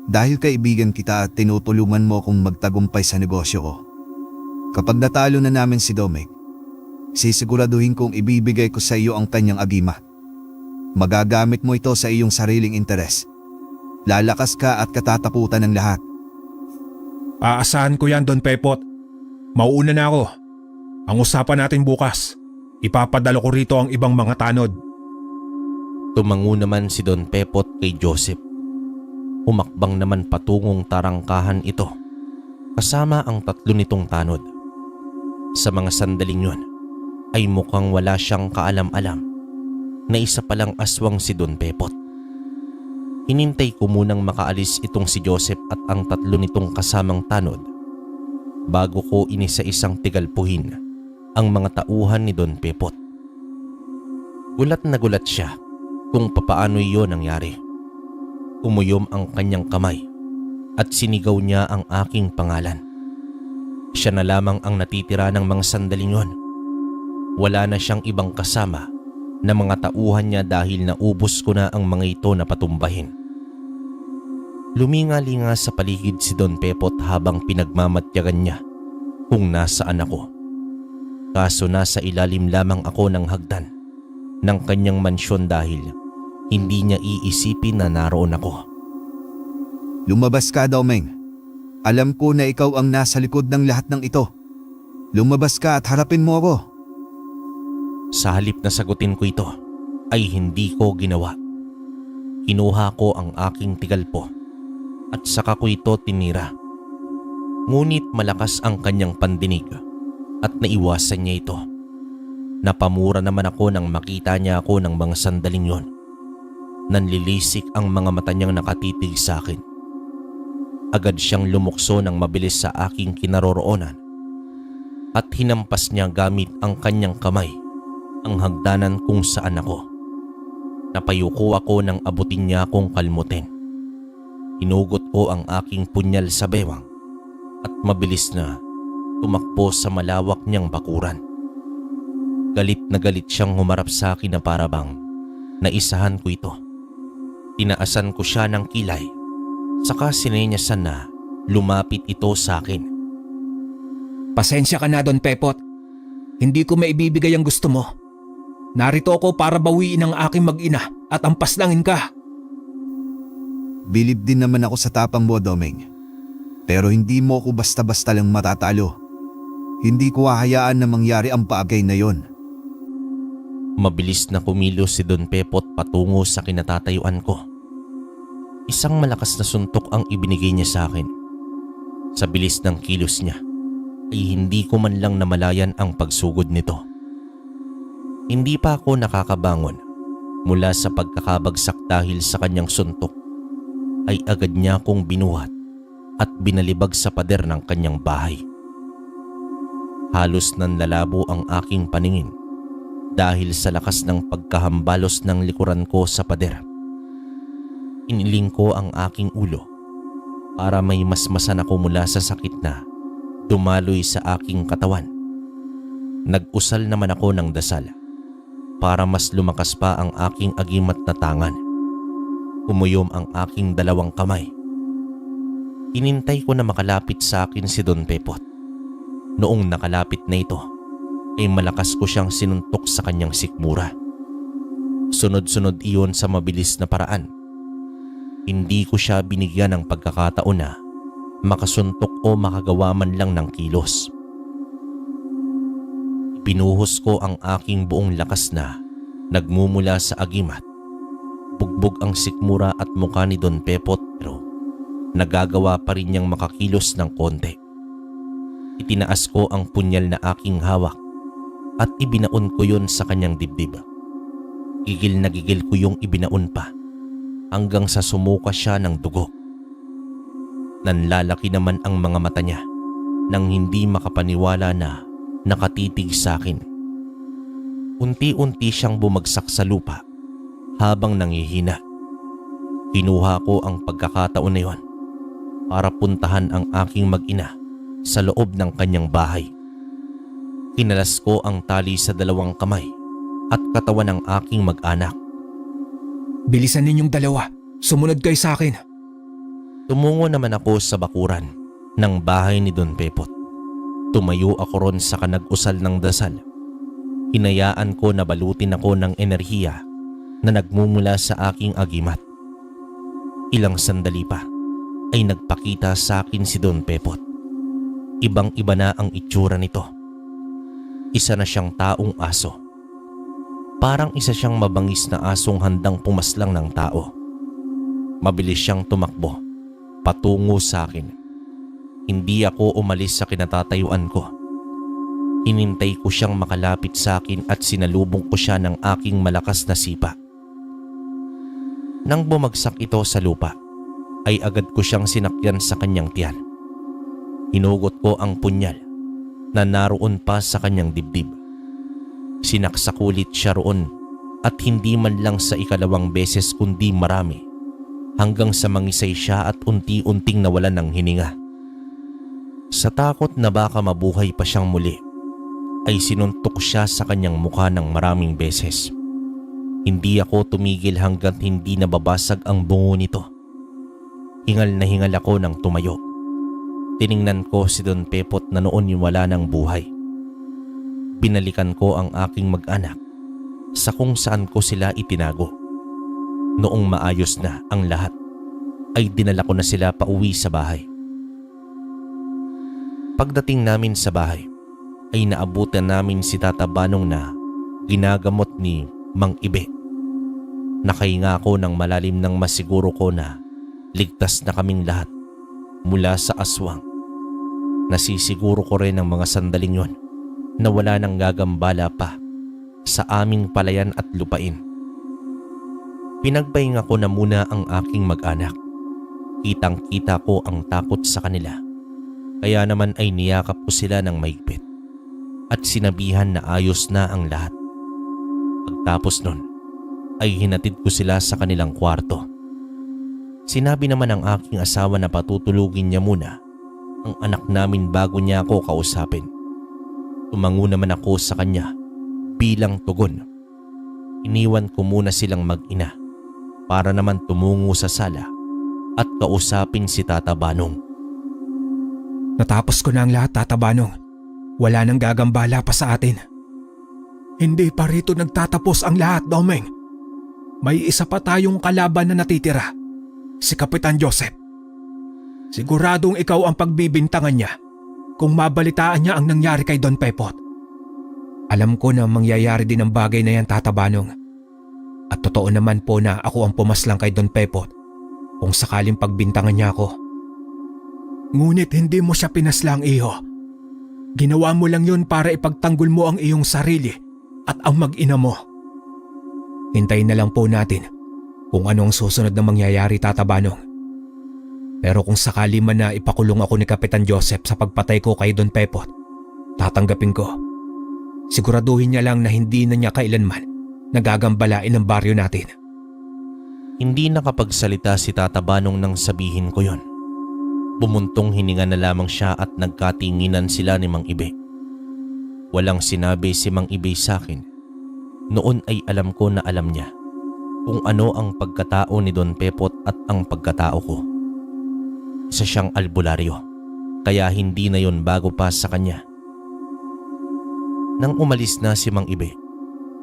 Dahil kaibigan kita at tinutulungan mo kong magtagumpay sa negosyo ko. Kapag natalo na namin si Domeng, sisiguraduhin kong ibibigay ko sa iyo ang kanyang agimat. Magagamit mo ito sa iyong sariling interes. Lalakas ka at katatakutan ng lahat. Aasahan ko yan Don Pepot. Mauuna na ako. Ang usapan natin bukas. Ipapadala ko rito ang ibang mga tanod. Tumango naman si Don Pepot kay Joseph. Humakbang naman patungong tarangkahan ito kasama ang 3 nitong tanod. Sa mga sandaling yon ay mukhang wala siyang kaalam-alam na isa palang aswang si Don Pepot. Hinintay ko munang makaalis itong si Joseph at ang 3 nitong kasamang tanod bago ko inisa-isang tigalpuhin ang mga tauhan ni Don Pepot. Gulat na gulat siya kung papaano iyon nangyari. Umuyom ang kanyang kamay at sinigaw niya ang aking pangalan. Siya na lamang ang natitira ng mga sandaling yon. Wala na siyang ibang kasama na mga tauhan niya dahil naubos ko na ang mga ito na patumbahin. Luminga-linga sa paligid si Don Pepot habang pinagmamatyagan niya kung nasaan ako. Kaso nasa ilalim lamang ako ng hagdan ng kanyang mansyon dahil hindi niya iisipin na naroon ako. Lumabas ka, Domeng. Alam ko na ikaw ang nasa likod ng lahat ng ito. Lumabas ka at harapin mo ako. Sa halip na sagutin ko ito, ay hindi ko ginawa. Kinuha ko ang aking tigalpo at saka ko ito tinira. Ngunit malakas ang kanyang pandinig at naiwasan niya ito. Napamura naman ako nang makita niya ako ng mga sandaling yon. Nanlilisik ang mga mata niyang nakatitig sa akin. Agad siyang lumukso ng mabilis sa aking kinaroroonan at hinampas niya gamit ang kanyang kamay ang hagdanan kung saan ako. Napayuko ako nang abutin niya akong kalmutin. Hinugot ko ang aking punyal sa bewang at mabilis na tumakbo sa malawak niyang bakuran. Galit na galit siyang humarap sa akin na parabang naisahan ko ito. Tinaasan ko siya ng kilay, saka sinenyasan na lumapit ito sa akin. Pasensya ka na Don Pepot. Hindi ko maibibigay ang gusto mo. Narito ako para bawiin ang aking mag-ina at ampaslangin ka. Bilib din naman ako sa tapang mo, Domeng. Pero hindi mo ko basta-basta lang matatalo. Hindi ko hahayaan na mangyari ang bagay na yon. Mabilis na kumilos si Don Pepot patungo sa kinatatayuan ko. Isang malakas na suntok ang ibinigay niya sa akin. Sa bilis ng kilos niya, ay hindi ko man lang namalayan ang pagsugod nito. Hindi pa ako nakakabangon mula sa pagkakabagsak dahil sa kanyang suntok, ay agad niya akong binuhat at binalibag sa pader ng kanyang bahay. Halos nanlalabo ang aking paningin dahil sa lakas ng pagkahambalos ng likuran ko sa pader. Iniling ko ang aking ulo para may masmasan ako mula sa sakit na dumaloy sa aking katawan. Nag-usal naman ako ng dasal para mas lumakas pa ang aking agimat na tangan. Umuyom ang aking 2 kamay. Hinintay ko na makalapit sa akin si Don Pepot. Noong nakalapit na ito, ay malakas ko siyang sinuntok sa kanyang sikmura. Sunod-sunod iyon sa mabilis na paraan. Hindi ko siya binigyan ng pagkakataon na makasuntok o makagawa man lang ng kilos. Pinuhos ko ang aking buong lakas na nagmumula sa agimat. Bugbog ang sikmura at mukha ni Don Pepot pero nagagawa pa rin niyang makakilos ng konti. Itinaas ko ang punyal na aking hawak at ibinaon ko yon sa kanyang dibdib. Gigil na gigil ko yung ibinaon pa hanggang sa sumuka siya ng dugo. Nanlalaki naman ang mga mata niya nang hindi makapaniwala na nakatitig sa akin. Unti-unti siyang bumagsak sa lupa habang nangihina. Kinuha ko ang pagkakataon na yon para puntahan ang aking mag-ina sa loob ng kanyang bahay. Kinalas ko ang tali sa 2 kamay at katawan ng aking mag-anak. Bilisan ninyong dalawa. Sumunod kayo sa akin. Tumungo naman ako sa bakuran ng bahay ni Don Pepot. Tumayo ako ron sa kanag-usal ng dasal. Hinayaan ko na balutin ako ng enerhiya na nagmumula sa aking agimat. Ilang sandali pa ay nagpakita sa akin si Don Pepot. Ibang-iba na ang itsura nito. Isa na siyang taong aso. Parang isa siyang mabangis na asong handang pumaslang ng tao. Mabilis siyang tumakbo patungo sa akin. Hindi ako umalis sa kinatatayuan ko. Hinintay ko siyang makalapit sa akin at sinalubong ko siya ng aking malakas na sipa. Nang bumagsak ito sa lupa, ay agad ko siyang sinakyan sa kanyang tiyan. Hinugot ko ang punyal na naroon pa sa kanyang dibdib. Sinaksak ulit siya roon at hindi man lang sa 2 beses kundi marami hanggang sa mangisay siya at unti-unting nawalan ng hininga. Sa takot na baka mabuhay pa siyang muli, ay sinuntok siya sa kanyang mukha ng maraming beses. Hindi ako tumigil hanggat hindi nababasag ang bungo nito. Hingal na hingal ako nang tumayo. Tiningnan ko si Don Pepot na noon yung wala ng buhay. Binalikan ko ang aking mag-anak sa kung saan ko sila itinago. Noong maayos na ang lahat, ay dinala ko na sila pauwi sa bahay. Pagdating namin sa bahay, ay naabutan namin si Tata Banong na ginagamot ni Mang Ibe. Nakahinga ako ng malalim nang masiguro ko na ligtas na kaming lahat mula sa aswang. Nasisiguro ko rin ng mga sandaling yon na wala nang gagambala pa sa aming palayan at lupain. Pinagpahinga ko na muna ang aking mag-anak. Kitang-kita ko ang takot sa kanila. Kaya naman ay niyakap ko sila ng maigpit at sinabihan na ayos na ang lahat. Pagtapos nun, ay hinatid ko sila sa kanilang kwarto. Sinabi naman ng aking asawa na patutulugin niya muna ang anak namin bago niya ako kausapin. Tumango naman ako sa kanya bilang tugon. Iniwan ko muna silang mag-ina para naman tumungo sa sala at kausapin si Tata Banong. Natapos ko na ang lahat, Tata Banong. Wala nang gagambala pa sa atin. Hindi pa rito nagtatapos ang lahat, Domeng. May isa pa tayong kalaban na natitira, si Kapitan Joseph. Siguradong ikaw ang pagbibintangan niya kung mabalitaan niya ang nangyari kay Don Pepot. Alam ko na mangyayari din ang bagay na yan, Tata Banong. At totoo naman po na ako ang pumaslang kay Don Pepot kung sakaling pagbintangan niya ako. Ngunit hindi mo siya pinaslang, iho. Ginawa mo lang yun para ipagtanggol mo ang iyong sarili at ang mag-ina mo. Hintayin na lang po natin kung ano ang susunod na mangyayari, Tata Banong. Pero kung sakali man na ipakulong ako ni Kapitan Joseph sa pagpatay ko kay Don Pepot, tatanggapin ko. Siguraduhin niya lang na hindi na niya kailanman nagagambalain ang baryo natin. Hindi nakapagsalita si Tata Banong nang sabihin ko yon. Bumuntong hininga na lamang siya at nagkatinginan sila ni Mang Ibe. Walang sinabi si Mang Ibe sa akin. Noon ay alam ko na alam niya kung ano ang pagkatao ni Don Pepot at ang pagkatao ko. Isa siyang albularyo, kaya hindi na yon bago pa sa kanya. Nang umalis na si Mang Ibe,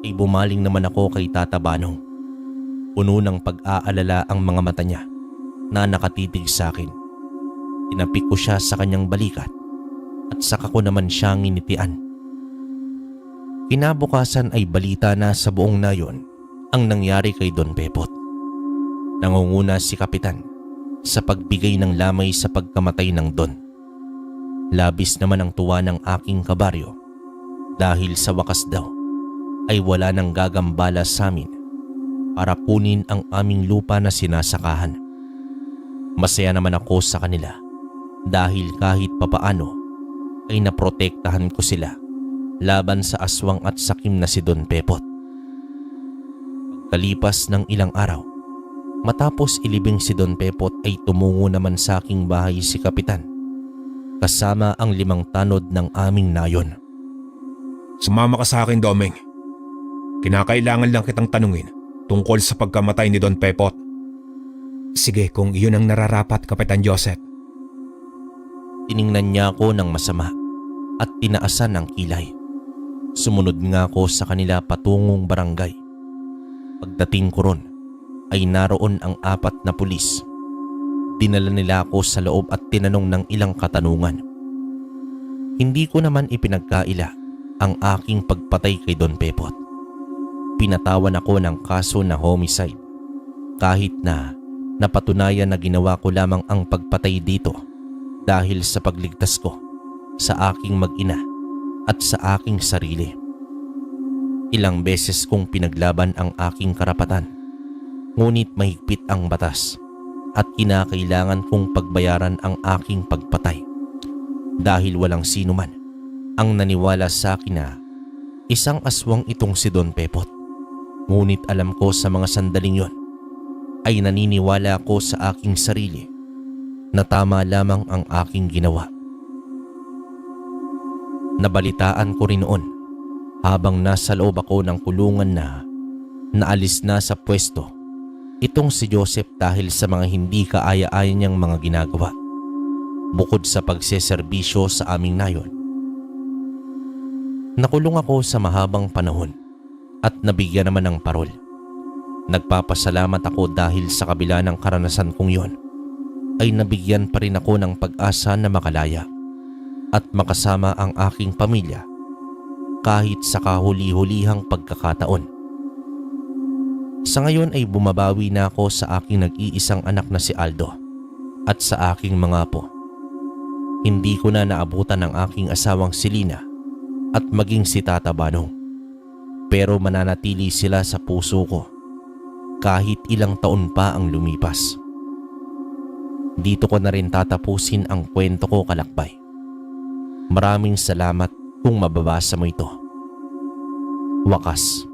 ay bumaling naman ako kay Tata Banong. Puno ng pag-aalala ang mga mata niya na nakatitig sa akin. Tinapik ko siya sa kanyang balikat at saka ko naman siya nginitian. Kinabukasan ay balita na sa buong nayon ang nangyari kay Don Pepot. Nangunguna si Kapitan sa pagbigay ng lamay sa pagkamatay ng Don. Labis naman ang tuwa ng aking kabaryo dahil sa wakas daw ay wala nang gagambala sa amin para kunin ang aming lupa na sinasakahan. Masaya naman ako sa kanila dahil kahit papaano ay naprotektahan ko sila laban sa aswang at sakim na si Don Pepot. Pagkalipas ng ilang araw, matapos ilibing si Don Pepot ay tumungo naman sa aking bahay si Kapitan kasama ang 5 tanod ng aming nayon. Sumama ka sa akin, Domeng. Kinakailangan lang kitang tanungin tungkol sa pagkamatay ni Don Pepot. Sige, kung iyon ang nararapat, Kapitan Joseph. Tiningnan niya ako ng masama at tinaasan ang kilay. Sumunod nga ako sa kanila patungong barangay. Pagdating ko ron ay naroon ang 4 na pulis. Dinala nila ako sa loob at tinanong ng ilang katanungan. Hindi ko naman ipinagkaila ang aking pagpatay kay Don Pepot. Pinatawan ako ng kaso na homicide kahit na napatunayan na ginawa ko lamang ang pagpatay dito dahil sa pagligtas ko sa aking mag-ina at sa aking sarili. Ilang beses kong pinaglaban ang aking karapatan, ngunit mahigpit ang batas at kinakailangan kong pagbayaran ang aking pagpatay dahil walang sino man ang naniwala sa akin na isang aswang itong si Don Pepot. Ngunit alam ko sa mga sandaling yon ay naniniwala ako sa aking sarili na tama lamang ang aking ginawa. Nabalitaan ko rin noon habang nasa loob ako ng kulungan na naalis na sa pwesto itong si Joseph dahil sa mga hindi kaaya-aya niyang mga ginagawa bukod sa pagseserbisyo sa aming nayon. Nakulong ako sa mahabang panahon at nabigyan naman ng parol. Nagpapasalamat ako dahil sa kabila ng karanasan kong yon ay nabigyan pa rin ako ng pag-asa na makalaya at makasama ang aking pamilya kahit sa kahuli-hulihang pagkakataon. Sa ngayon ay bumabawi na ako sa aking nag-iisang anak na si Aldo at sa aking mga apo. Hindi ko na naabutan ang aking asawang si Lina at maging si Tata Banong, pero mananatili sila sa puso ko kahit ilang taon pa ang lumipas. Dito ko na rin tatapusin ang kwento ko, kalakbay. Maraming salamat kung mababasa mo ito. Wakas.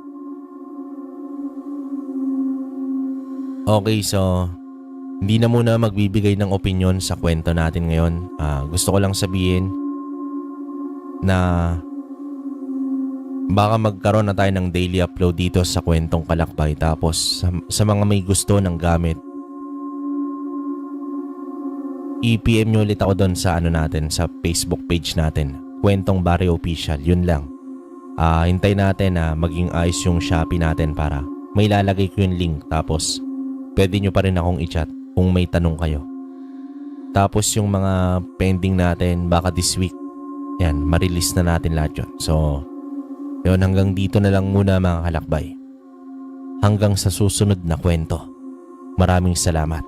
Okay, so hindi na muna magbibigay ng opinyon sa kwento natin ngayon. Gusto ko lang sabihin na baka magkaroon na tayo ng daily upload dito sa kwentong kalakbay. Tapos sa mga may gusto ng gamit, i-PM nyo ulit ako doon sa natin, sa Facebook page natin, Kwentong Baryo Official. Yun lang. Hintay natin na maging ayos yung Shopee natin para may lalagay ko yung link. Tapos pwede nyo pa rin akong i-chat kung may tanong kayo. Tapos yung mga pending natin, baka this week, yan, ma-release na natin lahat yun. So yun, hanggang dito na lang muna mga kalakbay. Hanggang sa susunod na kwento. Maraming salamat.